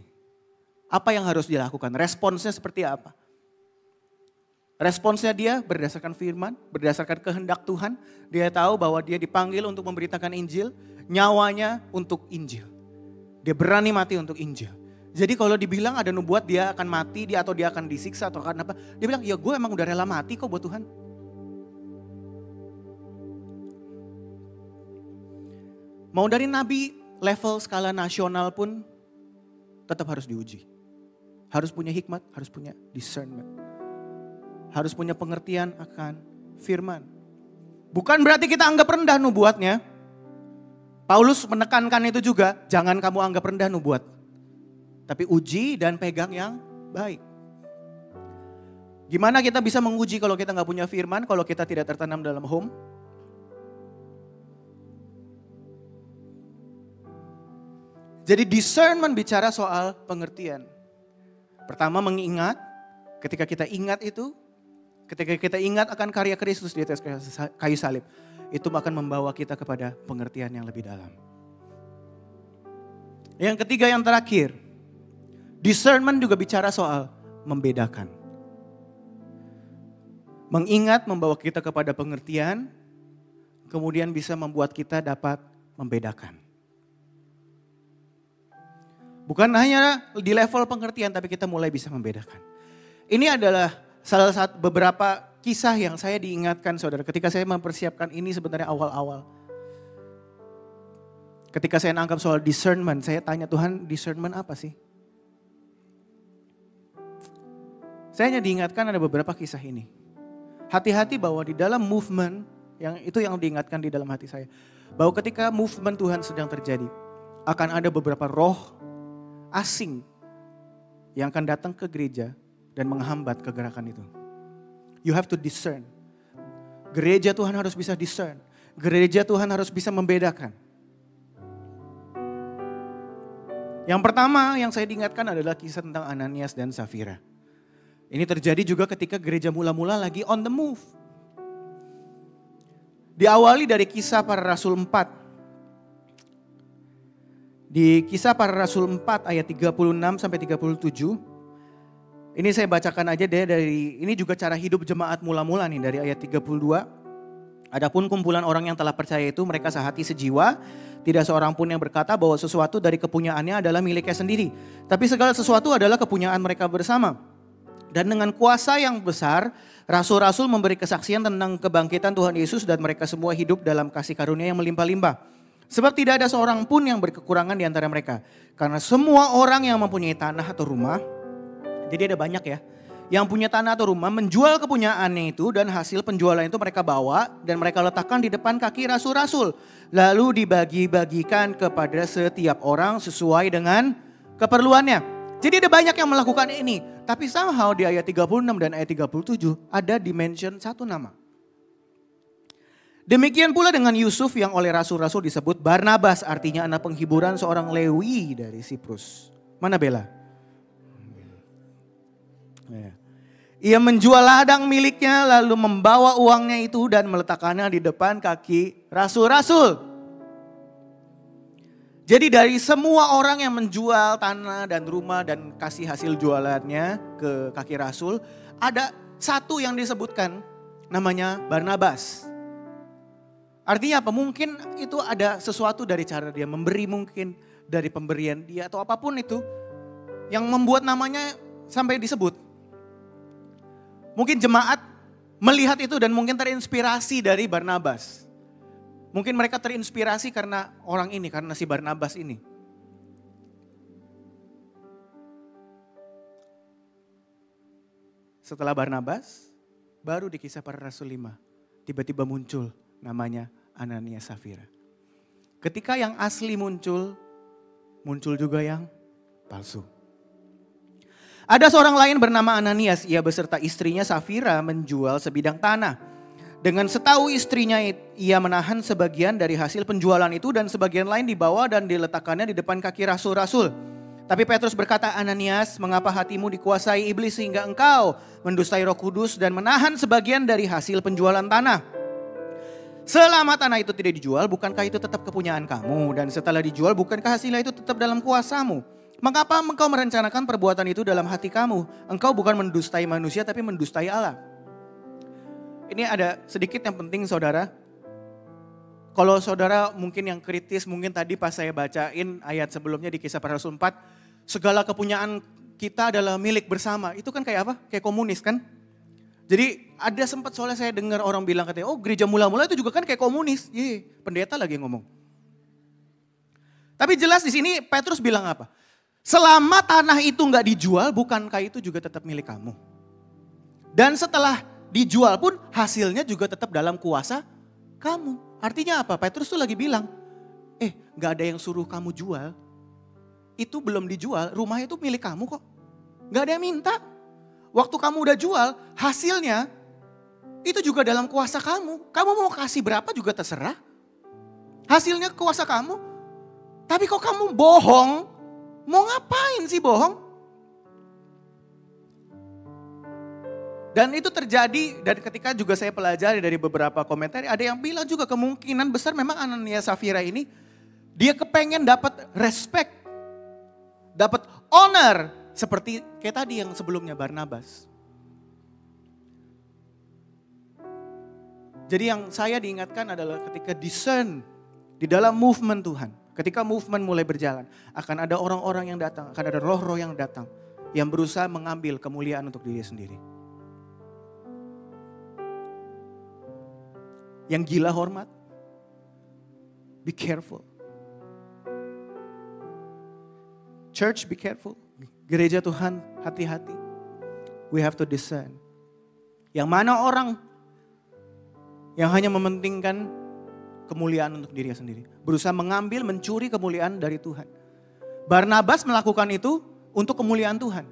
Apa yang harus dilakukan? Responsnya seperti apa? Responsnya dia berdasarkan firman, berdasarkan kehendak Tuhan. Dia tahu bahwa dia dipanggil untuk memberitakan Injil, nyawanya untuk Injil. Dia berani mati untuk Injil. Jadi kalau dibilang ada nubuat dia akan mati, atau dia akan disiksa atau akan apa. Dia bilang ya gue emang udah rela mati kok buat Tuhan. Mau dari nabi level skala nasional pun tetap harus diuji. Harus punya hikmat, harus punya discernment. Harus punya pengertian akan firman. Bukan berarti kita anggap rendah nubuatnya. Paulus menekankan itu juga, jangan kamu anggap rendah nubuat. Tapi uji dan pegang yang baik. Gimana kita bisa menguji kalau kita nggak punya firman, kalau kita tidak tertanam dalam home? Jadi discernment bicara soal pengertian. Pertama mengingat, ketika kita ingat itu, ketika kita ingat akan karya Kristus di atas kayu salib, itu akan membawa kita kepada pengertian yang lebih dalam. Yang ketiga yang terakhir, discernment juga bicara soal membedakan. Mengingat membawa kita kepada pengertian, kemudian bisa membuat kita dapat membedakan. Bukan hanya di level pengertian, tapi kita mulai bisa membedakan. Ini adalah salah satu beberapa kisah yang saya diingatkan saudara. Ketika saya mempersiapkan ini sebenarnya awal-awal. Ketika saya nangkap soal discernment, saya tanya Tuhan discernment apa sih? Saya hanya diingatkan ada beberapa kisah ini. Hati-hati bahwa di dalam movement, yang diingatkan di dalam hati saya. Bahwa ketika movement Tuhan sedang terjadi, akan ada beberapa roh asing yang akan datang ke gereja dan menghambat kegerakan itu. You have to discern. Gereja Tuhan harus bisa discern. Gereja Tuhan harus bisa membedakan. Yang pertama yang saya diingatkan adalah kisah tentang Ananias dan Safira. Ini terjadi juga ketika gereja mula-mula lagi on the move. Diawali dari kisah para rasul 4. Di kisah para rasul 4 ayat 36 sampai 37. Ini saya bacakan aja deh dari, ini juga cara hidup jemaat mula-mula nih dari ayat 32. Adapun kumpulan orang yang telah percaya itu mereka sehati sejiwa. Tidak seorang pun yang berkata bahwa sesuatu dari kepunyaannya adalah miliknya sendiri. Tapi segala sesuatu adalah kepunyaan mereka bersama. Dan dengan kuasa yang besar, rasul-rasul memberi kesaksian tentang kebangkitan Tuhan Yesus dan mereka semua hidup dalam kasih karunia yang melimpah-limpah. Sebab tidak ada seorang pun yang berkekurangan di antara mereka. Karena semua orang yang mempunyai tanah atau rumah, jadi ada banyak ya, yang punya tanah atau rumah menjual kepunyaannya itu dan hasil penjualan itu mereka bawa dan mereka letakkan di depan kaki rasul-rasul. Lalu dibagi-bagikan kepada setiap orang sesuai dengan keperluannya. Jadi ada banyak yang melakukan ini. Tapi somehow di ayat 36 dan ayat 37 ada dimension satu nama. Demikian pula dengan Yusuf yang oleh rasul-rasul disebut Barnabas, artinya anak penghiburan seorang Lewi dari Siprus. Mana Bella? Ia menjual ladang miliknya lalu membawa uangnya itu dan meletakkannya di depan kaki rasul-rasul. Jadi dari semua orang yang menjual tanah dan rumah dan kasih hasil jualannya ke kaki rasul, ada satu yang disebutkan namanya Barnabas. Artinya apa? Mungkin itu ada sesuatu dari cara dia memberi, mungkin dari pemberian dia atau apapun itu yang membuat namanya sampai disebut. Mungkin jemaat melihat itu dan mungkin terinspirasi dari Barnabas. Mungkin mereka terinspirasi karena orang ini, karena si Barnabas ini. Setelah Barnabas, baru di kisah para rasul 5, tiba-tiba muncul namanya Ananias Safira. Ketika yang asli muncul juga yang palsu. Ada seorang lain bernama Ananias, ia beserta istrinya Safira menjual sebidang tanah. Dengan setahu istrinya ia menahan sebagian dari hasil penjualan itu dan sebagian lain dibawa dan diletakkannya di depan kaki rasul-rasul. Tapi Petrus berkata, Ananias, mengapa hatimu dikuasai iblis sehingga engkau mendustai Roh Kudus dan menahan sebagian dari hasil penjualan tanah? Selama tanah itu tidak dijual, bukankah itu tetap kepunyaan kamu? Dan setelah dijual, bukankah hasilnya itu tetap dalam kuasamu? Mengapa engkau merencanakan perbuatan itu dalam hati kamu? Engkau bukan mendustai manusia, tapi mendustai Allah. Ini ada sedikit yang penting saudara. Kalau saudara mungkin yang kritis, mungkin tadi pas saya bacain ayat sebelumnya di Kisah Para Rasul 4, segala kepunyaan kita adalah milik bersama. Itu kan kayak apa? Kayak komunis kan? Jadi ada sempat soalnya saya dengar orang bilang katanya, oh gereja mula-mula itu juga kan kayak komunis. Pendeta lagi yang ngomong. Tapi jelas di sini Petrus bilang apa? Selama tanah itu nggak dijual, bukankah itu juga tetap milik kamu? Dan setelah dijual pun hasilnya juga tetap dalam kuasa kamu. Artinya apa? Petrus tuh lagi bilang, nggak ada yang suruh kamu jual. Itu belum dijual, rumah itu milik kamu kok. Nggak ada yang minta. Waktu kamu udah jual, hasilnya itu juga dalam kuasa kamu. Kamu mau kasih berapa juga terserah. Hasilnya kuasa kamu. Tapi kok kamu bohong? Mau ngapain sih bohong? Dan itu terjadi, dan ketika juga saya pelajari dari beberapa komentar, ada yang bilang juga kemungkinan besar memang Ananias Safira ini, dia kepengen dapat respect, dapat honor, seperti kayak tadi yang sebelumnya Barnabas. Jadi yang saya diingatkan adalah ketika discern di dalam movement Tuhan. Ketika movement mulai berjalan, akan ada orang-orang yang datang, akan ada roh-roh yang datang. Yang berusaha mengambil kemuliaan untuk diri sendiri. Yang gila hormat, be careful. Church, be careful. Gereja Tuhan, hati-hati. We have to discern. Yang mana orang yang hanya mementingkan kemuliaan untuk dirinya sendiri. Berusaha mengambil, mencuri kemuliaan dari Tuhan. Barnabas melakukan itu untuk kemuliaan Tuhan.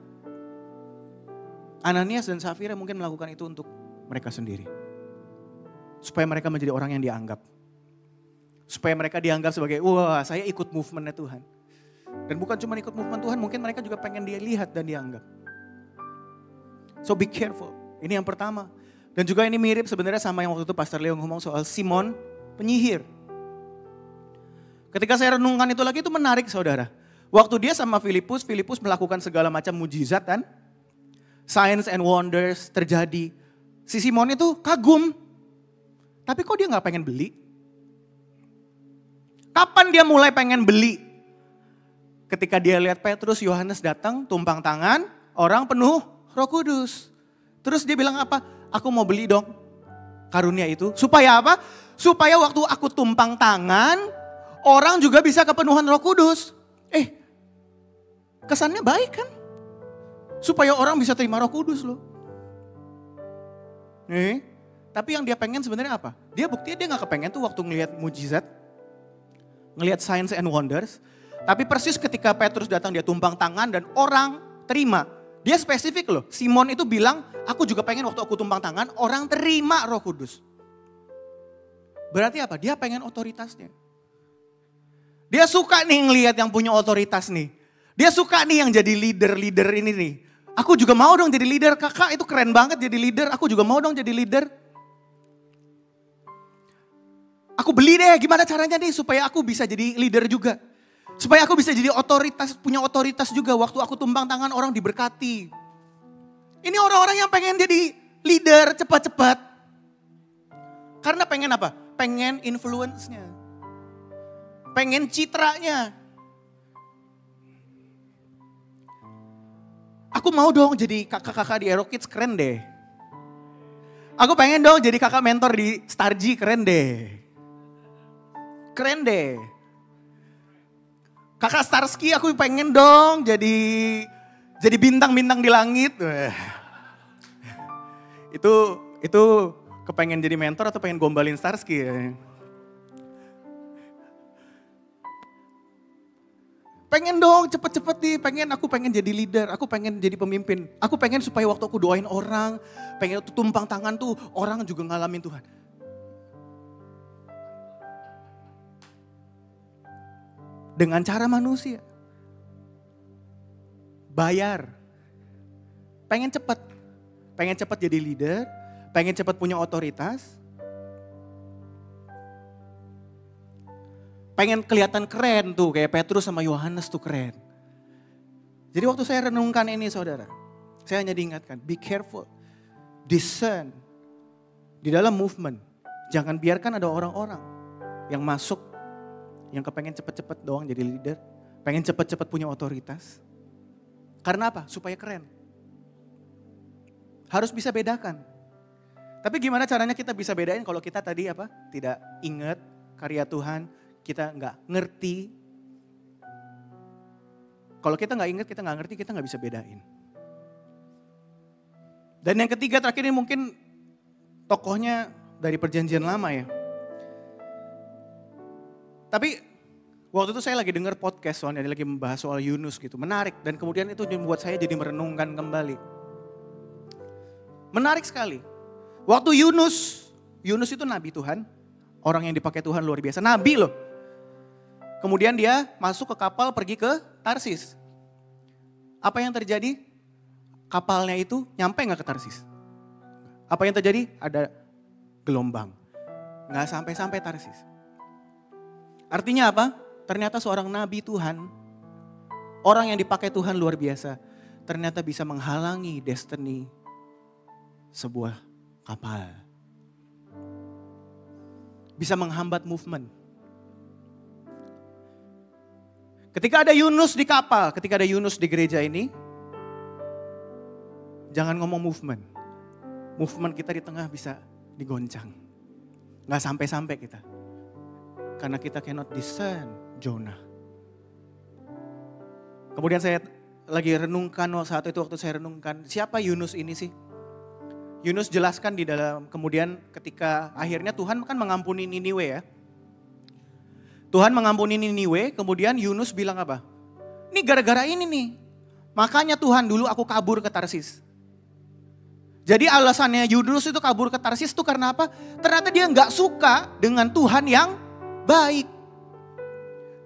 Ananias dan Safira mungkin melakukan itu untuk mereka sendiri. Supaya mereka menjadi orang yang dianggap. Supaya mereka dianggap sebagai, wah saya ikut movementnya Tuhan. Dan bukan cuma ikut movement Tuhan, mungkin mereka juga pengen dilihat dan dianggap. So be careful. Ini yang pertama. Dan juga ini mirip sebenarnya sama yang waktu itu Pastor Leo ngomong soal Simon penyihir. Ketika saya renungkan itu lagi, itu menarik saudara. Waktu dia sama Filipus melakukan segala macam mujizat kan. Signs and wonders terjadi. Si Simon itu kagum. Tapi kok dia gak pengen beli? Kapan dia mulai pengen beli? Ketika dia lihat Petrus, Yohanes datang, tumpang tangan, orang penuh Roh Kudus. Terus dia bilang apa? Aku mau beli dong karunia itu. Supaya apa? Supaya waktu aku tumpang tangan, orang juga bisa kepenuhan Roh Kudus. Kesannya baik kan? Supaya orang bisa terima Roh Kudus loh. Tapi yang dia pengen sebenarnya apa? Dia buktinya dia gak kepengen tuh waktu ngelihat mujizat. Ngelihat signs and wonders. Tapi persis ketika Petrus datang dia tumpang tangan dan orang terima. Dia spesifik loh. Simon itu bilang, aku juga pengen waktu aku tumpang tangan orang terima Roh Kudus. Berarti apa? Dia pengen otoritasnya. Dia suka nih ngelihat yang punya otoritas nih. Dia suka nih yang jadi leader-leader ini nih. Aku juga mau dong jadi leader. Kakak itu keren banget jadi leader. Aku juga mau dong jadi leader. Aku beli deh gimana caranya nih supaya aku bisa jadi leader juga. Supaya aku bisa jadi otoritas, punya otoritas juga. Waktu aku tumpang tangan orang diberkati. Ini orang-orang yang pengen jadi leader cepat-cepat. Karena pengen apa? Pengen influence-nya. Pengen citranya. Aku mau dong jadi kakak-kakak di Aero Kids, keren deh. Aku pengen dong jadi kakak mentor di Starji, keren deh. Keren deh. Kakak Starsky aku pengen dong jadi bintang-bintang di langit. Itu kepengen jadi mentor atau pengen gombalin Starsky ya? Pengen dong cepet-cepet nih, aku pengen jadi leader, aku pengen jadi pemimpin. Aku pengen supaya waktu aku doain orang, pengen tumpang tangan tuh orang juga ngalamin Tuhan. dengan cara manusia. Bayar. Pengen cepat jadi leader, pengen cepat punya otoritas, pengen kelihatan keren tuh, kayak Petrus sama Yohanes tuh keren. Jadi waktu saya renungkan ini saudara, saya hanya diingatkan, be careful, discern di dalam movement. Jangan biarkan ada orang-orang yang masuk, yang kepengen cepet-cepet doang jadi leader, pengen cepet-cepet punya otoritas. Karena apa? Supaya keren. Harus bisa bedakan. Tapi gimana caranya kita bisa bedain kalau kita tadi apa? Tidak ingat karya Tuhan, kita nggak ngerti. Kalau kita nggak ingat, kita nggak ngerti, kita nggak bisa bedain. Dan yang ketiga terakhir ini mungkin tokohnya dari perjanjian lama ya. Tapi waktu itu saya lagi dengar podcast soalnya dia lagi membahas soal Yunus gitu. Menarik dan kemudian itu membuat saya jadi merenungkan kembali. Menarik sekali. Waktu Yunus itu nabi Tuhan. Orang yang dipakai Tuhan luar biasa. Nabi loh. Kemudian dia masuk ke kapal pergi ke Tarsis. Apa yang terjadi? Kapalnya itu nyampe gak ke Tarsis? Apa yang terjadi? Ada gelombang. Gak sampai-sampai Tarsis. Artinya apa? Ternyata seorang nabi Tuhan. Orang yang dipakai Tuhan luar biasa. Ternyata bisa menghalangi destiny sebuah kapal. Bisa menghambat movement. Ketika ada Yunus di kapal, ketika ada Yunus di gereja ini, jangan ngomong movement. Movement kita di tengah bisa digoncang. Gak sampai-sampai kita. Karena kita cannot discern Jonah. Kemudian saya lagi renungkan saat itu waktu saya renungkan, siapa Yunus ini sih? Yunus jelaskan di dalam, kemudian ketika akhirnya Tuhan kan mengampuni Niniwe ya. Tuhan mengampuni Niniwe, kemudian Yunus bilang apa? Ini gara-gara ini nih, makanya Tuhan dulu aku kabur ke Tarsis. Jadi alasannya Yunus itu kabur ke Tarsis itu karena apa? Ternyata dia gak suka dengan Tuhan yang baik.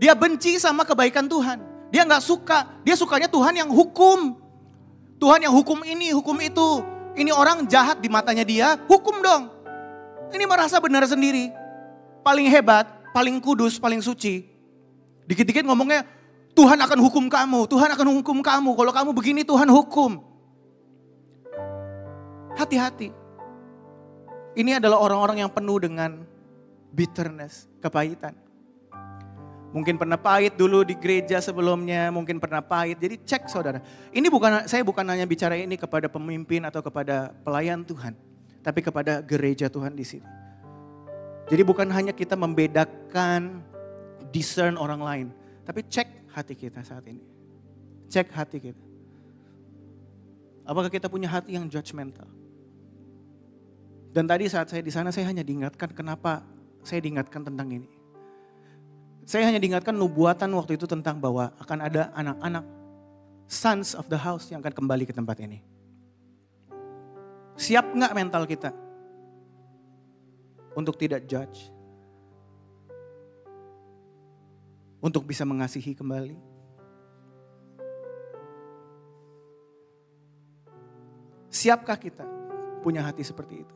Dia benci sama kebaikan Tuhan. Dia gak suka, dia sukanya Tuhan yang hukum. Tuhan yang hukum ini, hukum itu. Ini orang jahat di matanya dia, hukum dong. Ini merasa benar sendiri. Paling hebat, paling kudus, paling suci. Dikit-dikit ngomongnya, Tuhan akan hukum kamu, Tuhan akan hukum kamu. Kalau kamu begini Tuhan hukum. Hati-hati. Ini adalah orang-orang yang penuh dengan bitterness, kepahitan. Mungkin pernah pahit dulu di gereja sebelumnya, mungkin pernah pahit. Jadi cek saudara. Ini saya bukan hanya bicara ini kepada pemimpin atau kepada pelayan Tuhan. Tapi kepada gereja Tuhan di sini. Jadi bukan hanya kita membedakan, discern orang lain. Tapi cek hati kita saat ini. Cek hati kita. Apakah kita punya hati yang judgmental? Dan tadi saat saya di sana saya hanya diingatkan kenapa saya diingatkan tentang ini. Saya hanya diingatkan nubuatan waktu itu tentang bahwa akan ada anak-anak sons of the house yang akan kembali ke tempat ini. Siap gak mental kita untuk tidak judge? Untuk bisa mengasihi kembali? Siapkah kita punya hati seperti itu?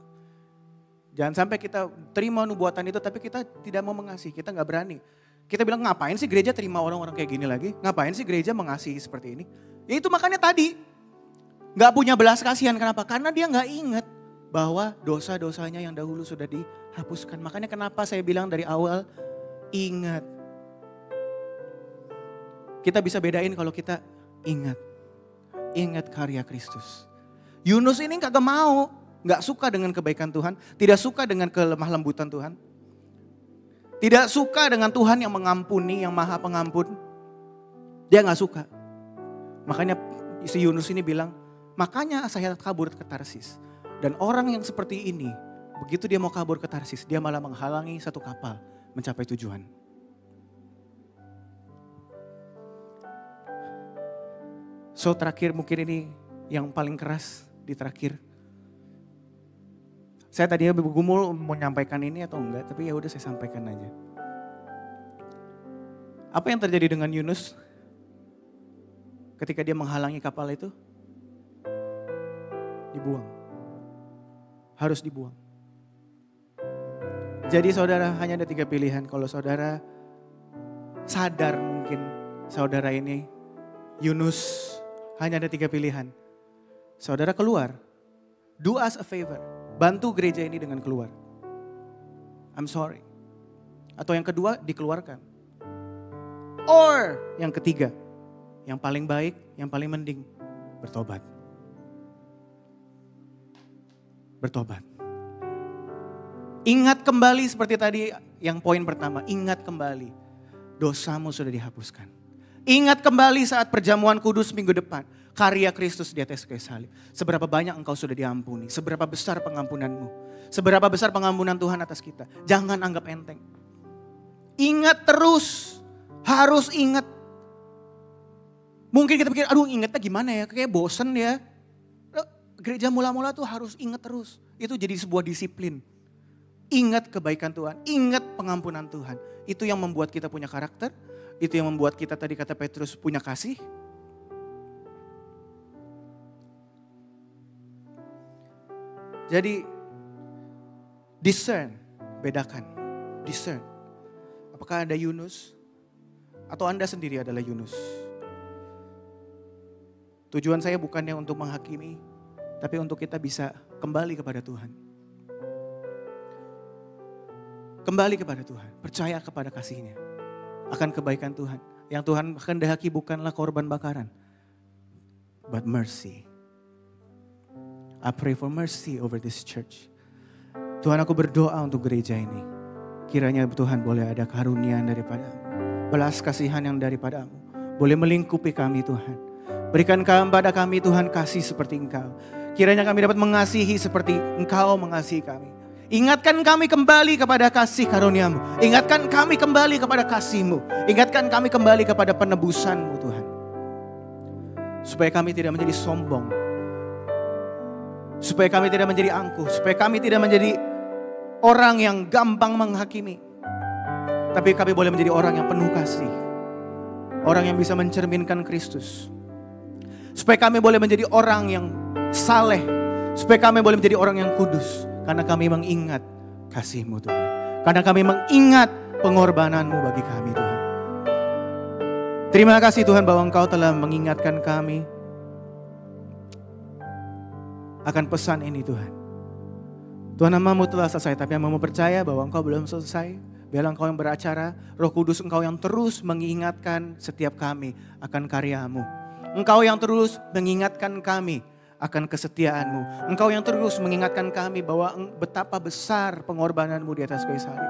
Jangan sampai kita terima nubuatan itu tapi kita tidak mau mengasihi, kita gak berani. Kita bilang ngapain sih gereja terima orang-orang kayak gini lagi? Ngapain sih gereja mengasihi seperti ini? Ya itu makanya tadi. Gak punya belas kasihan, kenapa? Karena dia gak ingat bahwa dosa-dosanya yang dahulu sudah dihapuskan. Makanya kenapa saya bilang dari awal, ingat. Kita bisa bedain kalau kita ingat. Ingat karya Kristus. Yunus ini kagak mau, gak suka dengan kebaikan Tuhan. Tidak suka dengan kelemah lembutan Tuhan. Tidak suka dengan Tuhan yang mengampuni, yang maha pengampun. Dia gak suka. Makanya si Yunus ini bilang, makanya saya kabur ke Tarsis. Dan orang yang seperti ini, begitu dia mau kabur ke Tarsis, dia malah menghalangi satu kapal mencapai tujuan. So terakhir mungkin ini yang paling keras di terakhir. Saya tadinya bergumul mau menyampaikan ini atau enggak, tapi ya udah saya sampaikan aja. Apa yang terjadi dengan Yunus ketika dia menghalangi kapal itu? Dibuang. Harus dibuang. Jadi saudara, hanya ada 3 pilihan. Kalau saudara sadar mungkin saudara ini Yunus, hanya ada 3 pilihan. Saudara keluar. Do us a favor. Bantu gereja ini dengan keluar. I'm sorry. Atau yang kedua, dikeluarkan. Or yang ketiga, yang paling baik, yang paling mending, bertobat. Bertobat. Ingat kembali seperti tadi yang poin pertama, ingat kembali. Dosamu sudah dihapuskan. Ingat kembali saat perjamuan kudus minggu depan. Karya Kristus di atas kayu salib. Seberapa banyak engkau sudah diampuni. Seberapa besar pengampunanmu. Seberapa besar pengampunan Tuhan atas kita. Jangan anggap enteng. Ingat terus. Harus ingat. Mungkin kita pikir, aduh ingatnya gimana ya. Kayak bosen ya. Gereja mula-mula tuh harus ingat terus. Itu jadi sebuah disiplin. Ingat kebaikan Tuhan. Ingat pengampunan Tuhan. Itu yang membuat kita punya karakter. Itu yang membuat kita tadi kata Petrus punya kasih. Jadi discern, bedakan. Discern. Apakah ada Yunus? Atau Anda sendiri adalah Yunus? Tujuan saya bukannya untuk menghakimi, tapi untuk kita bisa kembali kepada Tuhan. Kembali kepada Tuhan, percaya kepada kasih-Nya, akan kebaikan Tuhan. Yang Tuhan kehendaki bukanlah korban bakaran, but mercy. I pray for mercy over this church. Tuhan, aku berdoa untuk gereja ini. Kiranya Tuhan boleh ada karunia daripada-Mu, belas kasihan yang daripada-Mu, boleh melingkupi kami Tuhan. Berikan kepada kami Tuhan kasih seperti Engkau. Kiranya kami dapat mengasihi seperti Engkau mengasihi kami. Ingatkan kami kembali kepada kasih karunia-Mu. Ingatkan kami kembali kepada kasih-Mu. Ingatkan kami kembali kepada penebusan-Mu Tuhan. Supaya kami tidak menjadi sombong. Supaya kami tidak menjadi angkuh. Supaya kami tidak menjadi orang yang gampang menghakimi. Tapi kami boleh menjadi orang yang penuh kasih. Orang yang bisa mencerminkan Kristus. Supaya kami boleh menjadi orang yang saleh. Supaya kami boleh menjadi orang yang kudus. Karena kami mengingat kasih-Mu Tuhan. Karena kami mengingat pengorbanan-Mu bagi kami Tuhan. Terima kasih Tuhan bahwa Engkau telah mengingatkan kami akan pesan ini Tuhan. Tuhan, nama-Mu telah selesai, tapi yang mau percaya bahwa Engkau belum selesai. Biarlah Engkau yang beracara, Roh Kudus Engkau yang terus mengingatkan setiap kami akan karya-Mu. Engkau yang terus mengingatkan kami akan kesetiaan-Mu. Engkau yang terus mengingatkan kami bahwa betapa besar pengorbanan-Mu di atas kayu salib.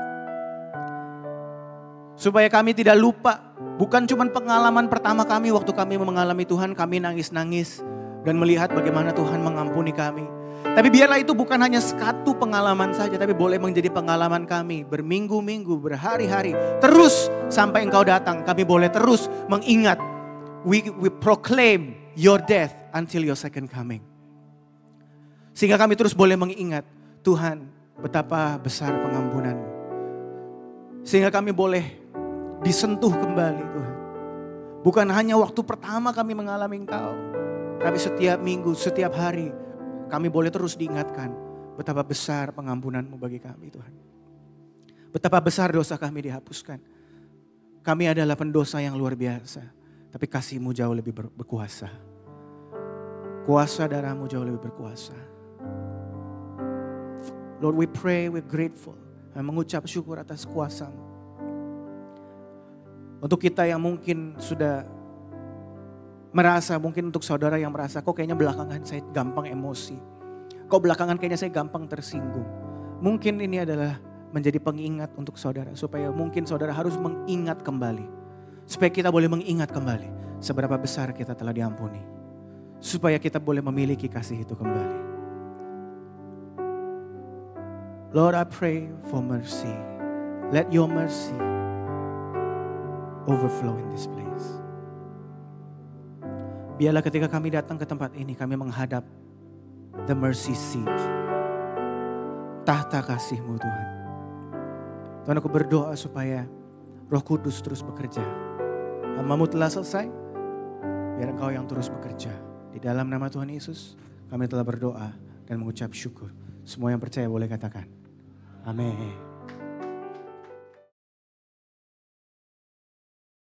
Supaya kami tidak lupa, bukan cuma pengalaman pertama kami waktu kami mengalami Tuhan, kami nangis-nangis dan melihat bagaimana Tuhan mengampuni kami. Tapi biarlah itu bukan hanya satu pengalaman saja, tapi boleh menjadi pengalaman kami berminggu-minggu, berhari-hari. Terus sampai Engkau datang, kami boleh terus mengingat. We proclaim your death until your second coming. Sehingga kami terus boleh mengingat, Tuhan betapa besar pengampunan-Mu. Sehingga kami boleh disentuh kembali Tuhan. Bukan hanya waktu pertama kami mengalami Engkau. Tapi setiap minggu, setiap hari kami boleh terus diingatkan betapa besar pengampunan-Mu bagi kami Tuhan. Betapa besar dosa kami dihapuskan. Kami adalah pendosa yang luar biasa. Tapi kasih-Mu jauh lebih berkuasa. Kuasa darah-Mu jauh lebih berkuasa. Lord, we pray, we're grateful. Mengucap syukur atas kuasa-Mu. Untuk kita yang mungkin sudah merasa, mungkin untuk saudara yang merasa, kok kayaknya belakangan saya gampang emosi. Kok belakangan kayaknya saya gampang tersinggung. Mungkin ini adalah menjadi pengingat untuk saudara. Supaya mungkin saudara harus mengingat kembali. Supaya kita boleh mengingat kembali seberapa besar kita telah diampuni. Supaya kita boleh memiliki kasih itu kembali. Lord, I pray for mercy. Let your mercy overflow in this place. Biarlah ketika kami datang ke tempat ini, kami menghadap the mercy seat. Tahta kasih-Mu Tuhan. Tuhan, aku berdoa supaya Roh Kudus terus bekerja. Hamba-Mu telah selesai, biar Engkau yang terus bekerja. Di dalam nama Tuhan Yesus, kami telah berdoa dan mengucap syukur. Semua yang percaya boleh katakan, amin.